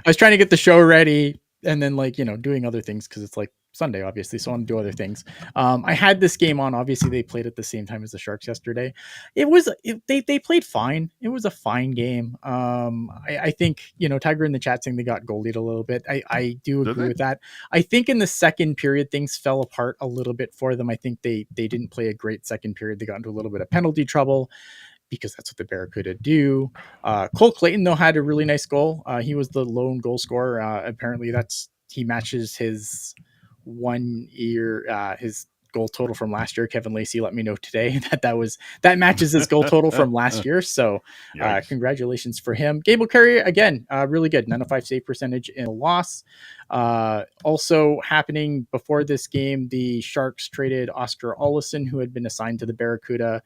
was trying to get the show ready and then doing other things because it's like Sunday, obviously, so I want to do other things. I had this game on. Obviously, they played at the same time as the Sharks yesterday. They played fine. It was a fine game. I think Tiger in the chat saying they got goalied a little bit. I do agree with that. I think in the second period things fell apart a little bit for them. I think they didn't play a great second period. They got into a little bit of penalty trouble. because that's what the Barracuda do. Cole Clayton, though, had a really nice goal. He was the lone goal scorer. Apparently, he matches his 1 year, his goal total from last year. Kevin Lacey let me know today that matches his goal total from last year. So congratulations for him. Gable Carrier, again, really good. 905 save percentage in a loss. Also happening before this game, the Sharks traded Oscar Olesen, who had been assigned to the Barracuda.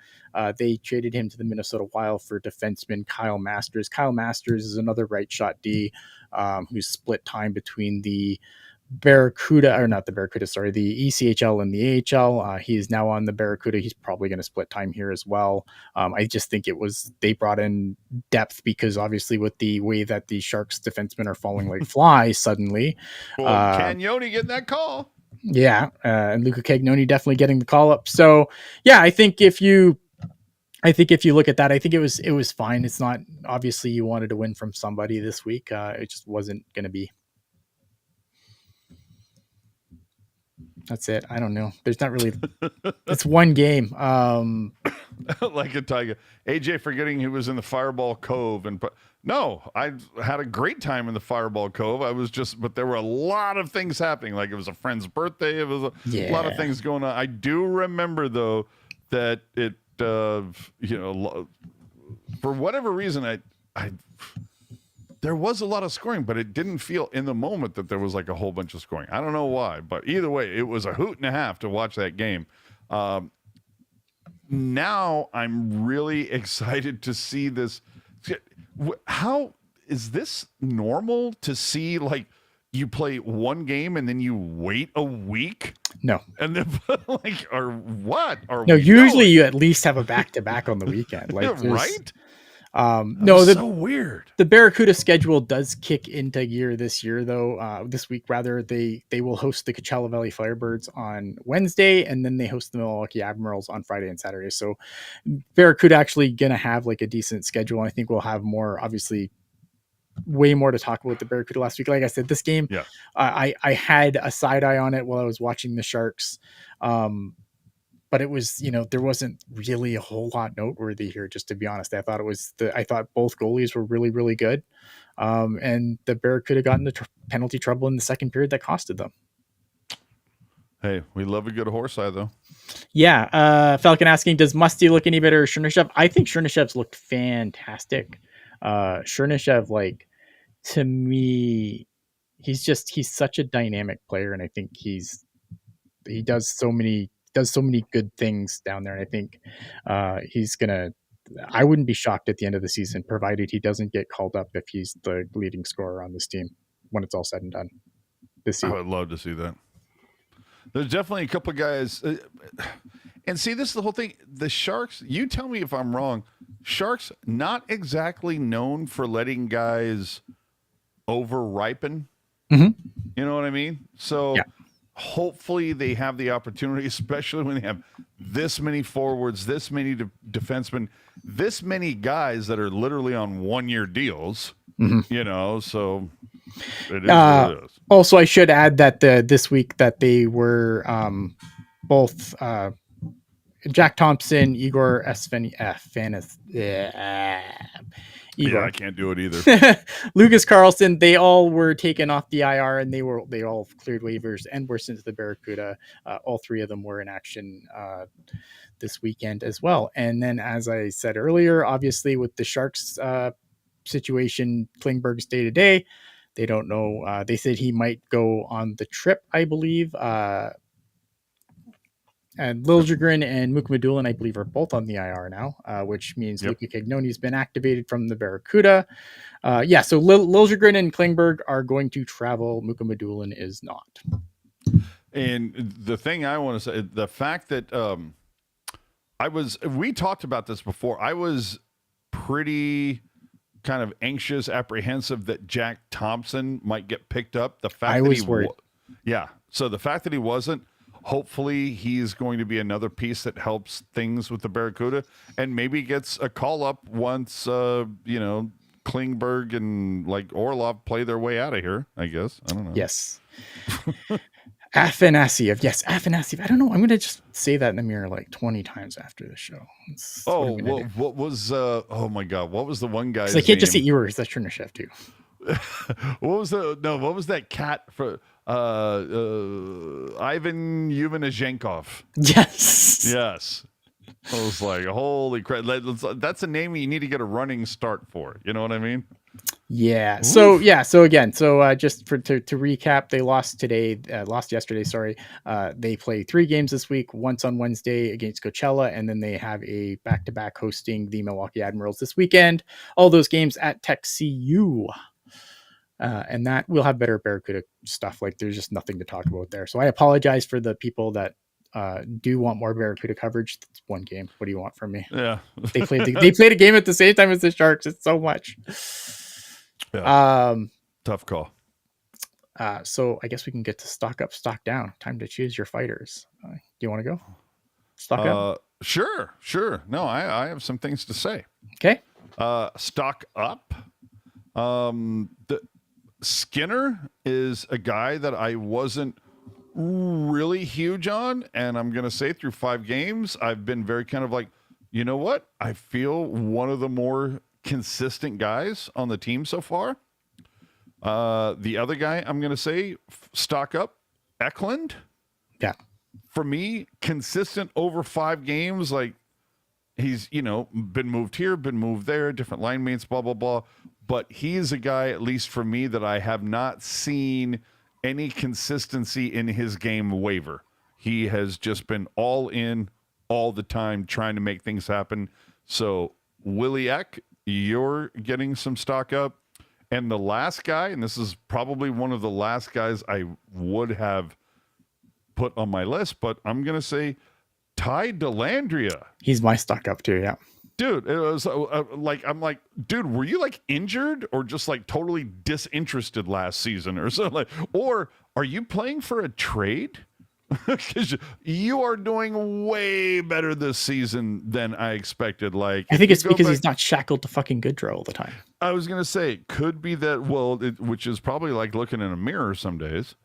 They traded him to the Minnesota Wild for defenseman Kyle Masters. Kyle Masters is another right shot D who's split time between the Barracuda, or not the Barracuda, sorry, the ECHL and the AHL. He is now on the Barracuda. He's probably going to split time here as well. I just think they brought in depth because obviously with the way that the Sharks defensemen are falling like flies suddenly. Cagnoni getting that call. Yeah, and Luca Cagnoni definitely getting the call up. So yeah, I think if you look at that, I think it was fine. It's not, obviously you wanted to win from somebody this week. It just wasn't going to be. That's it. I don't know. There's not really. It's one game. Like a tiger. AJ forgetting he was in the Fireball Cove, no, I had a great time in the Fireball Cove. But there were a lot of things happening. Like it was a friend's birthday. It was a lot of things going on. I do remember though that it, for whatever reason, there was a lot of scoring, but it didn't feel in the moment that there was like a whole bunch of scoring. I don't know why, but either way, it was a hoot and a half to watch that game. Now I'm really excited to see this. How is this normal to see? Like you play one game and then you wait a week? No. And then or what? No, usually you at least have a back-to-back on the weekend. Like right? No, so weird. The Barracuda schedule does kick into gear this year, though. This week, rather, they will host the Coachella Valley Firebirds on Wednesday, and then they host the Milwaukee Admirals on Friday and Saturday. So, Barracuda actually gonna have like a decent schedule. I think we'll have more, obviously, way more to talk about the Barracuda last week. Like I said, this game, I had a side eye on it while I was watching the Sharks. But it was, there wasn't really a whole lot noteworthy here, just to be honest. I thought both goalies were really, really good. And the Barracuda got into penalty trouble in the second period that costed them. Hey, we love a good horse eye, though. Yeah. Falcon asking, does Musty look any better? Chernyshov? I think Chernyshov's looked fantastic. Chernyshov, to me, he's such a dynamic player. And I think he does so many good things down there. And I think I wouldn't be shocked at the end of the season, provided he doesn't get called up if he's the leading scorer on this team when it's all said and done this season. I would love to see that. There's definitely a couple of guys. And see, this is the whole thing. The Sharks, you tell me if I'm wrong, Sharks not exactly known for letting guys over ripen. Mm-hmm. You know what I mean? So hopefully they have the opportunity, especially when they have this many forwards, this many defensemen, this many guys that are literally on 1-year deals, so it is what it is. Also, I should add that this week that they were both Jack Thompson, Igor Igor. Yeah, I can't do it either. Lucas Carlson, they all were taken off the IR and they all cleared waivers and were sent to the Barracuda. All three of them were in action this weekend as well. And then, as I said earlier, obviously with the Sharks situation, Klingberg's day to day, they don't know. They said he might go on the trip, I believe. And Liljegren and Mukhamadullin, I believe, are both on the IR now, which means Luca Cagnoni's been activated from the Barracuda. So Liljegren and Klingberg are going to travel. Mukhamadullin is not. And the thing I want to say, the fact that we talked about this before. I was pretty kind of anxious, apprehensive that Jack Thompson might get picked up. The fact I that was worried. So the fact that he wasn't, hopefully he's going to be another piece that helps things with the Barracuda and maybe gets a call up once, Klingberg and Orlov play their way out of here, I guess. I don't know. Yes. Afanasiev. Yes, Afanasiev. I don't know. I'm going to just say that in the mirror like 20 times after the show. That's what I'm gonna do. What was, oh my God, what was the one guy's I name? can't just say Ewers. That's Chernishev too. What was that cat for, Ivan Yuvanazhenkov? Yes. Yes. I was like, holy crap. That's a name you need to get a running start for. You know what I mean? Yeah. So again, just to recap, they lost yesterday. Sorry. They play 3 games this week. Once on Wednesday against Coachella, and then they have a back-to-back hosting the Milwaukee Admirals this weekend. All those games at Tech CU. And that we'll have better Barracuda stuff. Like there's just nothing to talk about there. So I apologize for the people that do want more Barracuda coverage. It's one game. What do you want from me? Yeah. They played a game at the same time as the Sharks. It's so much. Yeah. Tough call. So I guess we can get to stock up, stock down. Time to choose your fighters. Do you want to go? Stock up? Sure. No, I have some things to say. Okay. Stock up. The Skinner is a guy that I wasn't really huge on, and I'm going to say through 5 games, I've been very kind of like, you know what? I feel one of the more consistent guys on the team so far. The other guy I'm going to say stock up, Eklund. Yeah. For me, consistent over 5 games, like he's, been moved here, been moved there, different line mates, blah, blah, blah. But he is a guy, at least for me, that I have not seen any consistency in his game waiver. He has just been all in all the time trying to make things happen. So Willie Eck, you're getting some stock up. And the last guy, and this is probably one of the last guys I would have put on my list, but I'm going to say Ty Dellandrea. He's my stock up too, yeah. Dude, it was I'm like, dude, were you like injured or just like totally disinterested last season or something? Or are you playing for a trade? Because you are doing way better this season than I expected. Like, I think it's because he's not shackled to fucking Goodrow all the time. I was gonna say it could be that. Well, which is probably like looking in a mirror some days.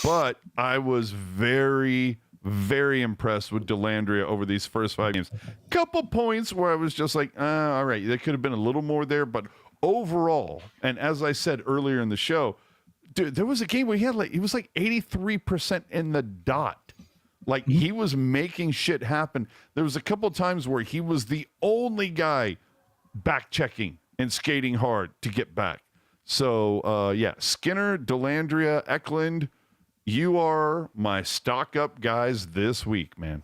But I was very, very impressed with Dellandrea over these first 5 games. Couple points where I was just like, all right, there could have been a little more there, but overall, and as I said earlier in the show, dude, there was a game where he was like 83% in the dot. Like he was making shit happen. There was a couple times where he was the only guy back checking and skating hard to get back. So Skinner, Dellandrea, Eklund, you are my stock up guys this week, man.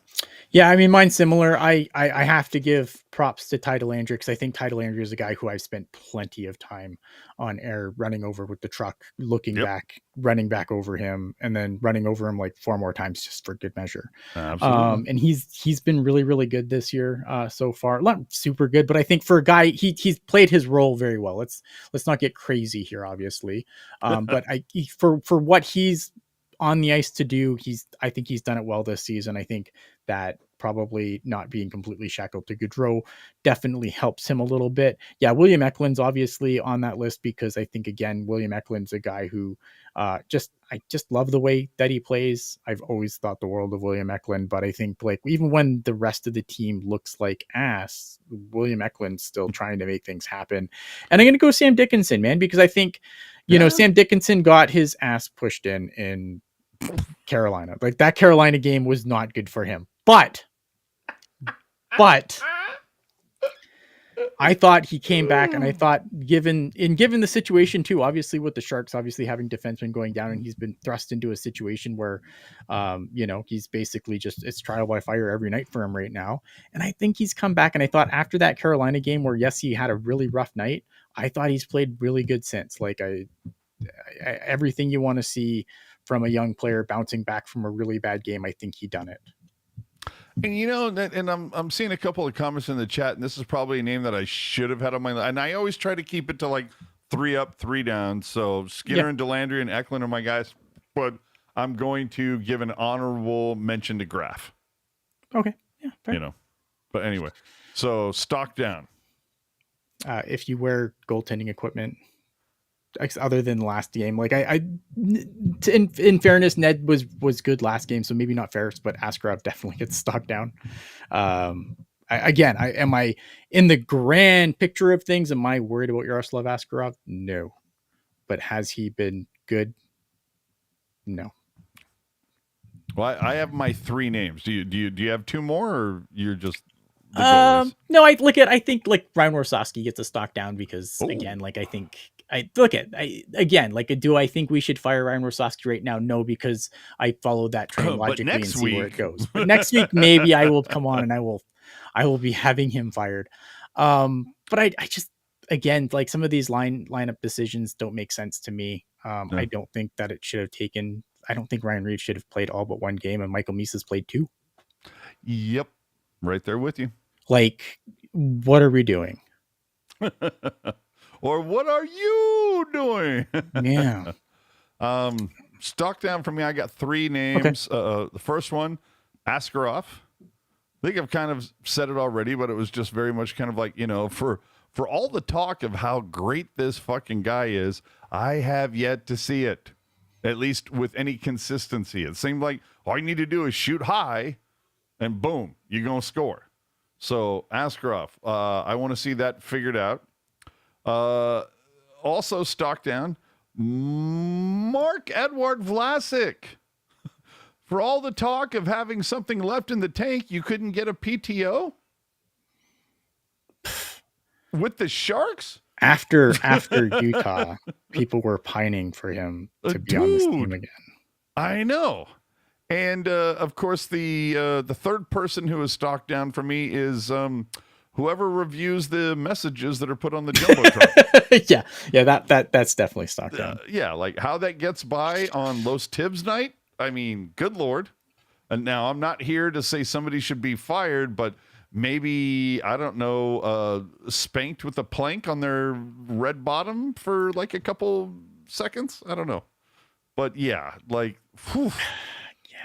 Yeah, I mean, mine's similar. I have to give props to Ty Dellandrea because I think Ty Dellandrea is a guy who I've spent plenty of time on air running over with the truck, looking back, running back over him, and then running over him like 4 more times just for good measure. Absolutely. And he's been really, really good this year so far. Not super good, but I think for a guy, he's played his role very well. Let's not get crazy here, obviously. But for what he's on the ice to do, I think he's done it well this season. I think that probably not being completely shackled to Goodrow definitely helps him a little bit. Yeah, William Eklund's obviously on that list because I think, again, William Eklund's a guy who I just love the way that he plays. I've always thought the world of William Eklund, but I think like even when the rest of the team looks like ass, William Eklund's still trying to make things happen. And I'm going to go Sam Dickinson, man, because I think, Sam Dickinson got his ass pushed in Carolina. Like that Carolina game was not good for him. But I thought he came back, and I thought given the situation too, obviously with the Sharks, obviously having defensemen going down, and he's been thrust into a situation where, he's basically it's trial by fire every night for him right now. And I think he's come back, and I thought after that Carolina game where, yes, he had a really rough night, I thought he's played really good since. Like everything you want to see from a young player bouncing back from a really bad game, I think he done it. And and I'm seeing a couple of comments in the chat, and this is probably a name that I should have had on my list. And I always try to keep it to like 3 up, 3 down. So Skinner and Dellandrea and Eklund are my guys, but I'm going to give an honorable mention to Graf. Okay, yeah, fair. But anyway, so stock down. If you wear goaltending equipment, other than last game. Like in fairness, Ned was good last game, so maybe not Ferris, but Askarov definitely gets stocked down. Am I in the grand picture of things? Am I worried about Yaroslav Askarov? No, but has he been good? No. Well, I have my 3 names. Do you have 2 more, or you're just the goalies? No, I think like Ryan Warsofsky gets a stock down because again, like I think do I think we should fire Ryan Warsofsky right now? No, because I follow that train logically and see where it goes. But next week maybe I will come on and I will be having him fired. But I just, again, like some of these lineup decisions don't make sense to me. I don't think that it should have taken. I don't think Ryan Reeves should have played all but 1 game, and Michael Misa's played 2. Yep, right there with you. Like, what are we doing? Or what are you doing? Yeah. Stock down for me. I got 3 names. Okay. The first one, Askarov. I think I've kind of said it already, but it was just very much kind of like, for all the talk of how great this fucking guy is, I have yet to see it, at least with any consistency. It seemed like all you need to do is shoot high and boom, you're going to score. So Askarov, I want to see that figured out. Also stock down, Mark-Edouard Vlasic. For all the talk of having something left in the tank, you couldn't get a PTO with the Sharks? After Utah, people were pining for him to be on this team again. I know. And of course, the third person who is stocked down for me is whoever reviews the messages that are put on the jumbotron. yeah, that's definitely stocked down. Yeah, like how that gets by on Los Tibbs night. I mean, good Lord. And now I'm not here to say somebody should be fired, but maybe, I don't know, spanked with a plank on their red bottom for like a couple seconds. I don't know. But yeah, like, whew,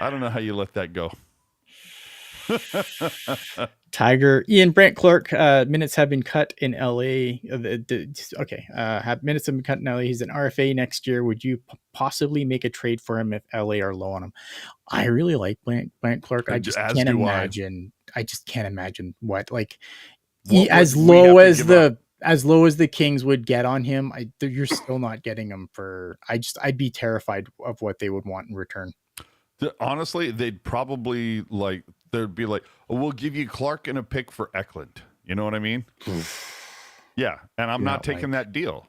I don't know how you let that go. Tiger Ian Brandt Clark, minutes have been cut in LA. Minutes have been cut in LA. He's an RFA next year. Would you possibly make a trade for him if LA are low on him? I really like Brandt Clark. I just can't imagine. I just can't imagine what as low as the Kings would get on him. You're still not getting him for. I'd be terrified of what they would want in return. Honestly, they'd probably they'd be like, oh, we'll give you Clark and a pick for Eklund. You know what I mean? Yeah. And I'm not taking that deal.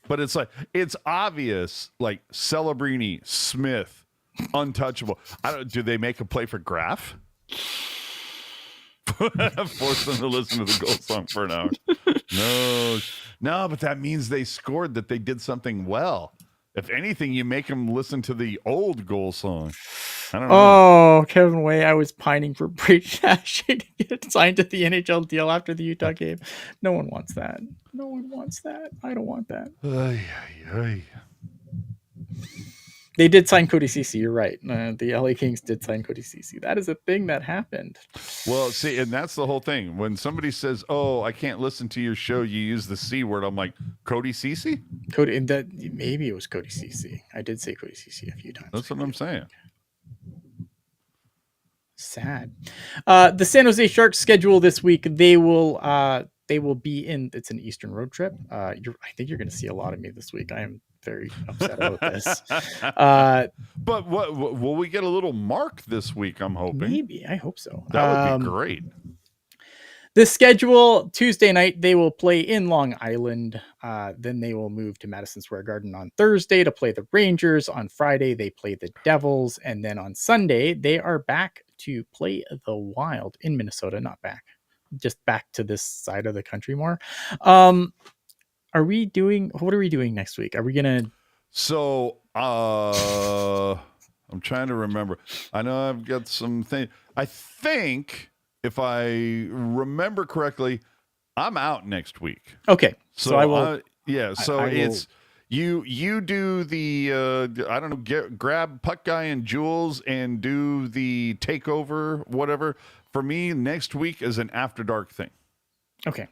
But it's it's obvious, like Celebrini, Smith, untouchable. Do they make a play for Graf? Force them to listen to the goal song for an hour. No, but that means they scored, that they did something well. If anything, you make them listen to the old goal song. I don't know. Oh, Kevin Way, I was pining for Brady Nash to get signed to the NHL deal after the Utah game. No one wants that. No one wants that. I don't want that. They did sign Cody Ceci. You're right. The LA Kings did sign Cody Ceci. That is a thing that happened. Well, see, and that's the whole thing. When somebody says, "Oh, I can't listen to your show," you use the C word. I'm like, Cody Ceci? Maybe it was Cody Ceci. I did say Cody Ceci a few times. That's what I'm saying. Sad. The San Jose Sharks schedule this week. They will be in. It's an Eastern road trip. I think you're going to see a lot of me this week. I am very upset about this. But what will we get a little Mark this week? I'm hoping. Maybe. I hope so. That would be great. The schedule, Tuesday night, they will play in Long Island. Then they will move to Madison Square Garden on Thursday to play the Rangers. On Friday, they play the Devils. And then on Sunday, they are back to play the Wild in Minnesota. Not back, just back to this side of the country more. What are we doing next week? Are we going to... So, I'm trying to remember. I know I've got some things. I think... if I remember correctly, I'm out next week. Okay. So I will. It's you do the I don't know, grab Puck Guy and Jules and do the takeover, whatever. For me, next week is an after dark thing. Okay.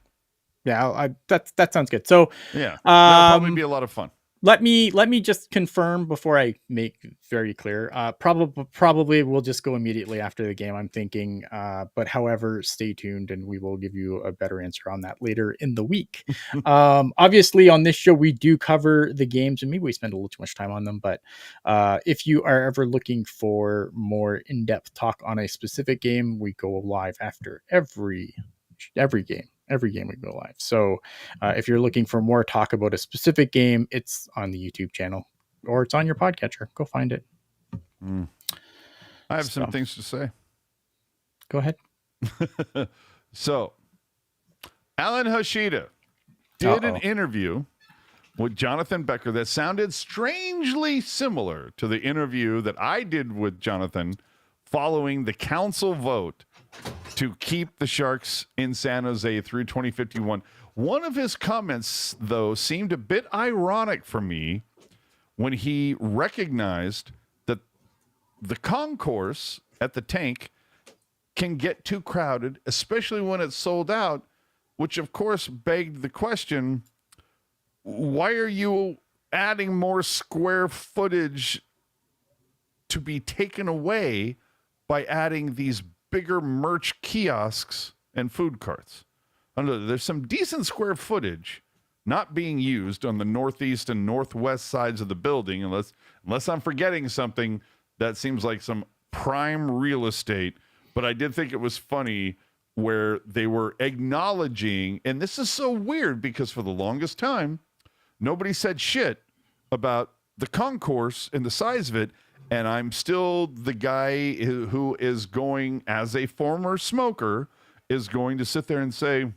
Yeah, that sounds good. So yeah, that'll probably be a lot of fun. Let me just confirm before I make very clear. Probably we'll just go immediately after the game, I'm thinking. But however, stay tuned and we will give you a better answer on that later in the week. Obviously, on this show, we do cover the games, and maybe we spend a little too much time on them. But if you are ever looking for more in-depth talk on a specific game, we go live after every game. Every game we go live. So if you're looking for more talk about a specific game, it's on the YouTube channel or it's on your podcatcher. Go find it. I have some things to say. Go ahead. So, Alan Hoshida did an interview with Jonathan Becker that sounded strangely similar to the interview that I did with Jonathan following the council vote to keep the Sharks in San Jose through 2051. One of his comments, though, seemed a bit ironic for me when he recognized that the concourse at the tank can get too crowded, especially when it's sold out, which, of course, begged the question, why are you adding more square footage to be taken away by adding these bigger merch kiosks and food carts? There's some decent square footage not being used on the northeast and northwest sides of the building, unless I'm forgetting something. That seems like some prime real estate. But I did think it was funny where they were acknowledging, and this is so weird because for the longest time, nobody said shit about the concourse and the size of it. And I'm still the guy who is going, as a former smoker, is going to sit there and say,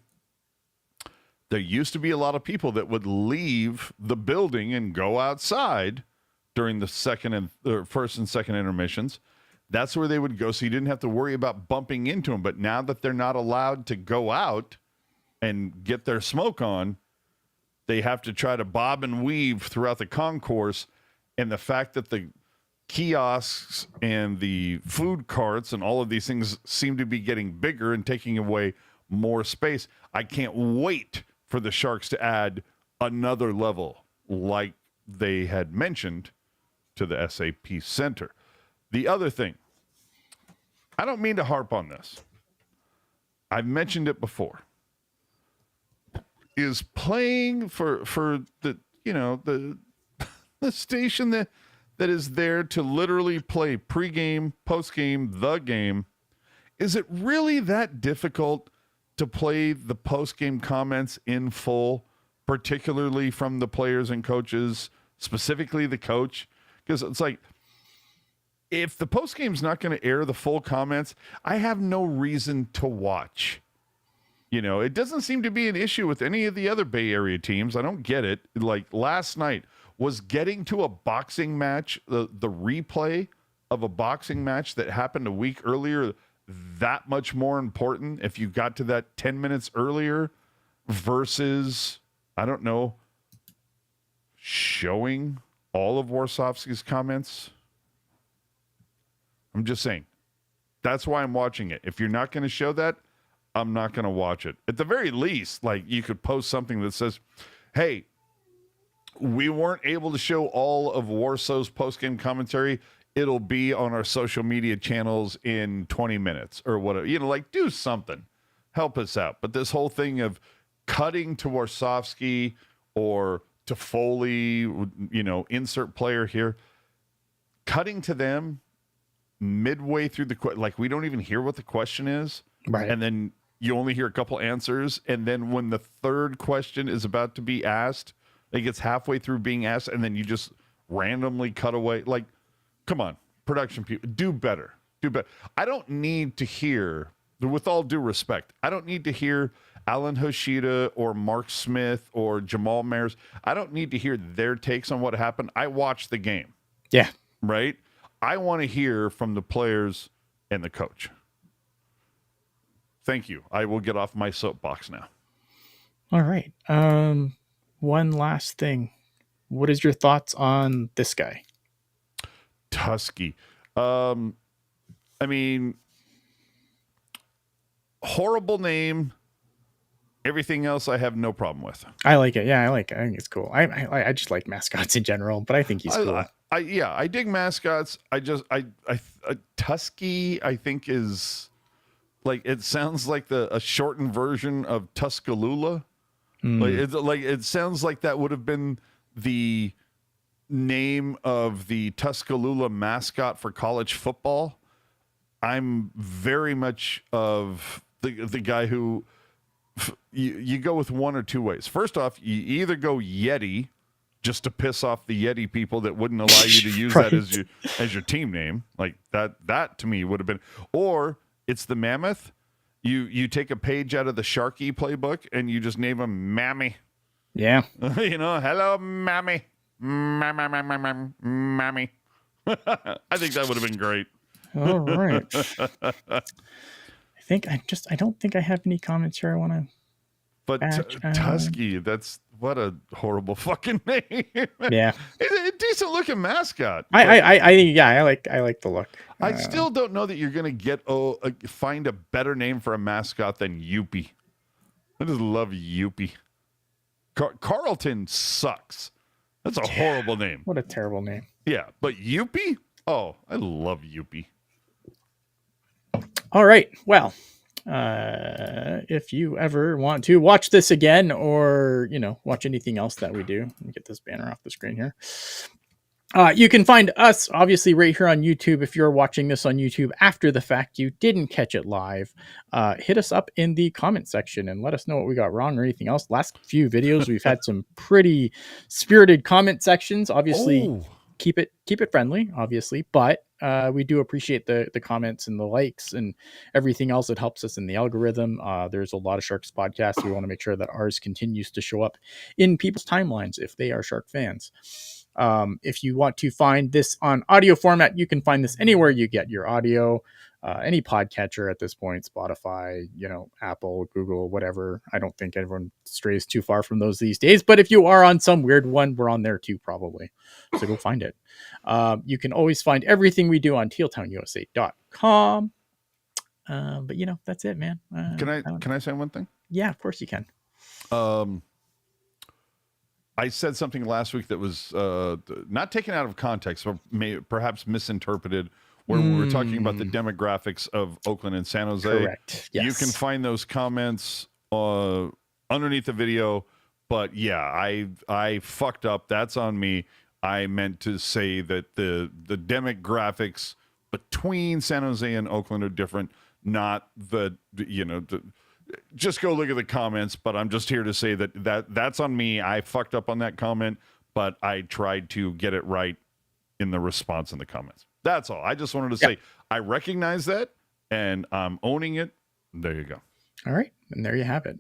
there used to be a lot of people that would leave the building and go outside during the first and second intermissions. That's where they would go, so you didn't have to worry about bumping into them. But now that they're not allowed to go out and get their smoke on, they have to try to bob and weave throughout the concourse. And the fact that the kiosks and the food carts and all of these things seem to be getting bigger and taking away more space. I can't wait for the Sharks to add another level like they had mentioned to the SAP Center. The other thing, I don't mean to harp on this. I've mentioned it before. Is playing for the the station that is there to literally play pregame, postgame, the game. Is it really that difficult to play the postgame comments in full, particularly from the players and coaches, specifically the coach? Because it's like, if the postgame's not going to air the full comments, I have no reason to watch. It doesn't seem to be an issue with any of the other Bay Area teams. I don't get it. Like last night, was getting to a boxing match, the replay of a boxing match that happened a week earlier, that much more important if you got to that 10 minutes earlier versus, I don't know, showing all of Warsofsky's comments? I'm just saying. That's why I'm watching it. If you're not going to show that, I'm not going to watch it. At the very least, like, you could post something that says, hey, we weren't able to show all of Warsaw's postgame commentary. It'll be on our social media channels in 20 minutes or whatever. Like, do something. Help us out. But this whole thing of cutting to Warsofsky or to Foley, insert player here, cutting to them midway through like, we don't even hear what the question is. Right. And then you only hear a couple answers. And then when the third question is about to be asked, it gets halfway through being asked, and then you just randomly cut away. Like, come on, production people, do better. Do better. I don't need to hear, with all due respect, I don't need to hear Alan Hoshida or Mark Smith or Jamal Mayers. I don't need to hear their takes on what happened. I watched the game. Yeah. Right? I want to hear from the players and the coach. Thank you. I will get off my soapbox now. All right. One last thing. What is your thoughts on this guy? Tusky. I mean, horrible name Everything else I have no problem with. I like it. Yeah, I like it. I think it's cool. I just like mascots in general, but I think he's cool. I dig mascots. I Tusky, I think, is like, it sounds like a shortened version of Tuscaloosa. It sounds like that would have been the name of the Tuscaloosa mascot for college football. I'm very much of the guy who you go with one or two ways. First off, you either go Yeti, just to piss off the Yeti people that wouldn't allow you to use Right. that as your team name. Like that to me would have been, or it's the Mammoth. You take a page out of the Sharky playbook and you just name him Mammy. Yeah. Hello, Mammy. Mammy. I think that would have been great. All right. I don't think I have any comments here I want to. But Tusky, that's what a horrible fucking name. Yeah. It's a decent looking mascot. I like the look. I still don't know that you're going to find a better name for a mascot than Youpie. I just love Youpie. Carlton sucks. That's a horrible name. What a terrible name. Yeah, but Youpie? Oh, I love Youpie. All right. Well, if you ever want to watch this again or, watch anything else that we do, let me get this banner off the screen here. You can find us obviously right here on YouTube. If you're watching this on YouTube after the fact, you didn't catch it live, hit us up in the comment section and let us know what we got wrong or anything else. Last few videos, we've had some pretty spirited comment sections. Obviously, keep it friendly, obviously, but we do appreciate the comments and the likes and everything else. It helps us in the algorithm. There's a lot of Sharks podcasts. We want to make sure that ours continues to show up in people's timelines if they are Shark fans. If you want to find this on audio format, you can find this anywhere you get your audio, any podcatcher at this point, Spotify, Apple, Google, whatever. I don't think everyone strays too far from those these days, but if you are on some weird one, we're on there too, probably. So go find it. You can always find everything we do on tealtownusa.com. But that's it, man. Can I say one thing? Yeah, of course you can. I said something last week that was not taken out of context, but perhaps misinterpreted, where we were talking about the demographics of Oakland and San Jose. Correct. Yes. You can find those comments underneath the video. But yeah, I fucked up. That's on me. I meant to say that the demographics between San Jose and Oakland are different, not just go look at the comments, but I'm just here to say that's on me. I fucked up on that comment, but I tried to get it right in the response in the comments. That's all. I just wanted to say I recognize that, and I'm owning it. There you go. All right, and there you have it.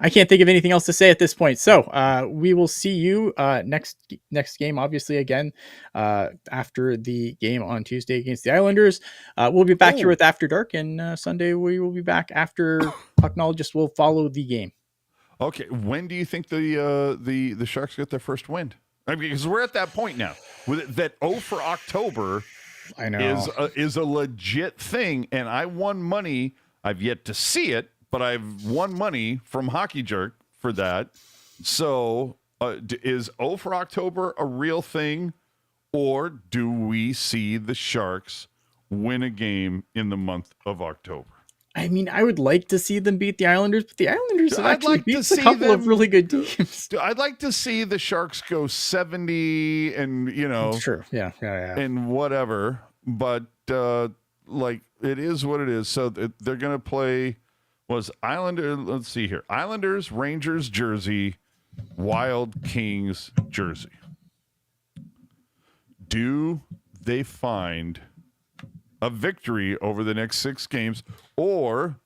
I can't think of anything else to say at this point. So we will see you next game, obviously, again, after the game on Tuesday against the Islanders. We'll be back here with After Dark, and Sunday we will be back after Pucknologists will follow the game. Okay. When do you think the Sharks get their first win? I mean, because we're at that point now. That for October I know. is a legit thing, and I won money. I've yet to see it, but I've won money from Hockey Jerk for that. So is for October a real thing, or do we see the Sharks win a game in the month of October? I mean, I would like to see them beat the Islanders, but the Islanders have actually beat a couple of really good teams. I'd like to see the Sharks go 70 and, Sure. Yeah. and whatever, but it is what it is. So they're going to play let's see here. Islanders, Rangers, Jersey, Wild, Kings, Jersey. Do they find a victory over the next 6 games, or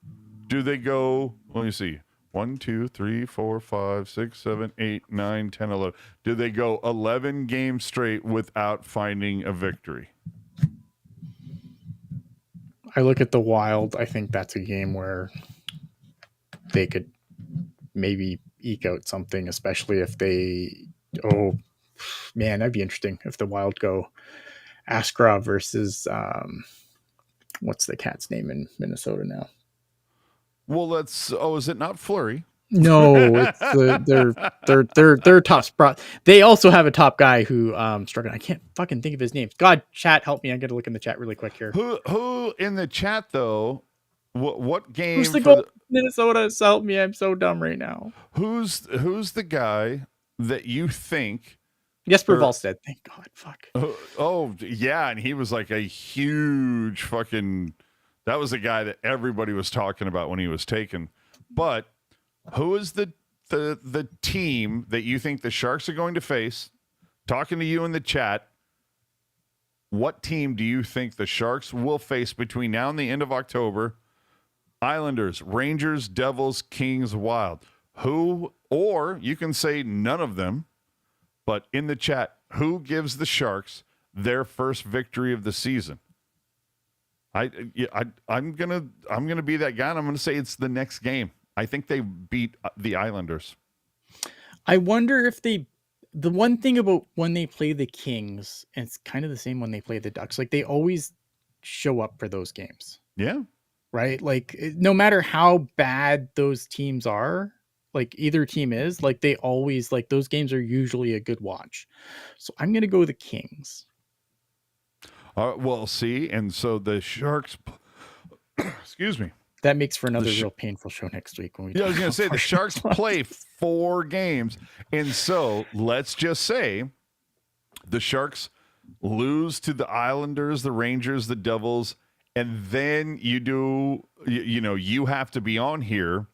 do they go, let me see, 1, 2, 3, 4, 5, 6, 7, 8, 9, 10, 11. Do they go 11 games straight without finding a victory? I look at the Wild. I think that's a game where they could maybe eke out something, especially if that'd be interesting if the Wild go Askarov versus what's the cat's name in Minnesota now? Well, is it not Fleury? No, it's their top spot. They also have a top guy who struggling. I can't fucking think of his name. God, chat, help me. I got to look in the chat really quick here. Who in the chat though? What game? Who's the goal? Minnesota? Help me. I'm so dumb right now. Who's the guy that you think? Jesper Wallstedt. Thank God. Fuck. Oh yeah, and he was like a huge fucking. That was a guy that everybody was talking about when he was taken. But who is the team that you think the Sharks are going to face? Talking to you in the chat. What team do you think the Sharks will face between now and the end of October? Islanders, Rangers, Devils, Kings, Wild. Who, or you can say none of them, but in the chat, who gives the Sharks their first victory of the season? I'm gonna be that guy, and I'm gonna say it's the next game. I think they beat the Islanders. I wonder if the one thing about when they play the Kings, and it's kind of the same when they play the Ducks, like they always show up for those games. Yeah. Right? Like no matter how bad those teams are, like either team is, like they always, like those games are usually a good watch. So I'm going to go the Kings. Well, see, and so the Sharks, excuse me. That makes for another real painful show next week. When we I was going to say the Sharks play 4 games. And so let's just say the Sharks lose to the Islanders, the Rangers, the Devils, and then you have to be on here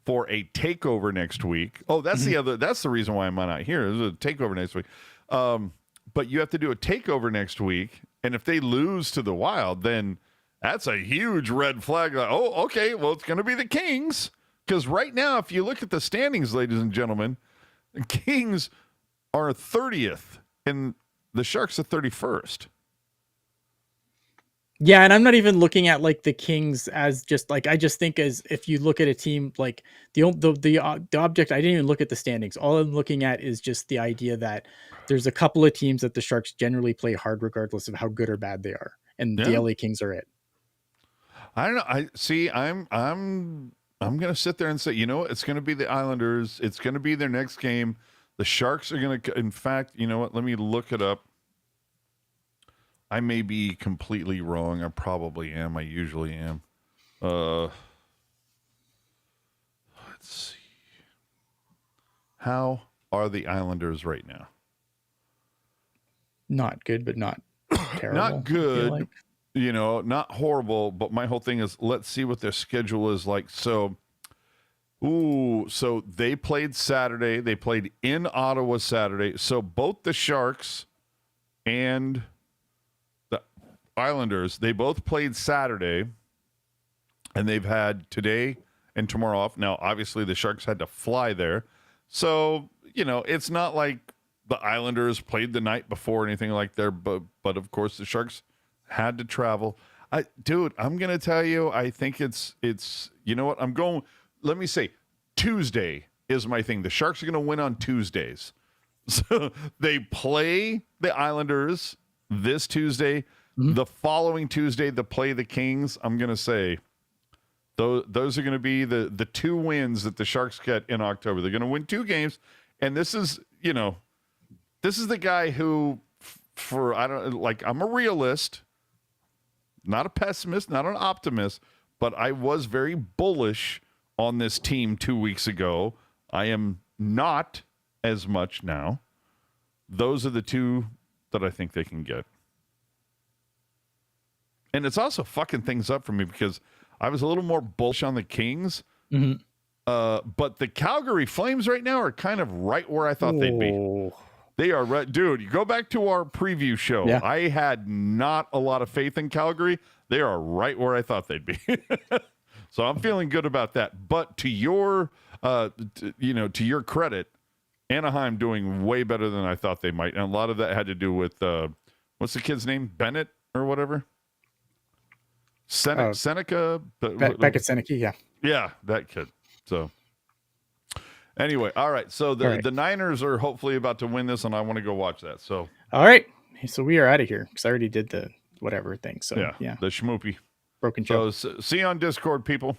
for a takeover next week. Oh, that's that's the reason why I'm not here. There's a takeover next week. But you have to do a takeover next week. And if they lose to the Wild, then that's a huge red flag. Like, oh, okay, well, it's going to be the Kings. Because right now, if you look at the standings, ladies and gentlemen, the Kings are 30th and the Sharks are 31st. Yeah, and I'm not even looking at like the Kings as just like, I just think as if you look at a team like the object, I didn't even look at the standings. All I'm looking at is just the idea that there's a couple of teams that the Sharks generally play hard regardless of how good or bad they are, and the LA Kings are it. I don't know. I'm going to sit there and say, it's going to be the Islanders. It's going to be their next game. The Sharks are going to, in fact, you know what? Let me look it up. I may be completely wrong. I probably am. I usually am. Let's see. How are the Islanders right now? Not good, but not terrible. Not good. Not horrible, but my whole thing is let's see what their schedule is like. So they played Saturday. They played in Ottawa Saturday. So both the Sharks and the Islanders, they both played Saturday, and they've had today and tomorrow off. Now, obviously, the Sharks had to fly there. So, it's not like the Islanders played the night before or anything like that, but of course, the Sharks had to travel. Dude, I'm going to tell you, I think it's you know what? Let me say, Tuesday is my thing. The Sharks are going to win on Tuesdays. So they play the Islanders this Tuesday. Mm-hmm. The following Tuesday, they play the Kings. I'm going to say those are going to be the 2 wins that the Sharks get in October. They're going to win 2 games. And this is the guy who, I'm a realist, not a pessimist, not an optimist, but I was very bullish on this team 2 weeks ago. I am not as much now. Those are the 2 that I think they can get. And it's also fucking things up for me because I was a little more bullish on the Kings. Mm-hmm. But the Calgary Flames right now are kind of right where I thought they'd be. They are right. Dude, you go back to our preview show. Yeah. I had not a lot of faith in Calgary. They are right where I thought they'd be. So I'm feeling good about that. But to your credit, Anaheim doing way better than I thought they might. And a lot of that had to do with, what's the kid's name? Bennett or whatever? Seneca? Beckett Seneca, yeah. Yeah, that kid. So anyway, all right. So the Niners are hopefully about to win this, and I want to go watch that. So all right. So we are out of here because I already did the whatever thing. So yeah. The schmoopy. Broken show. So see you on Discord, people.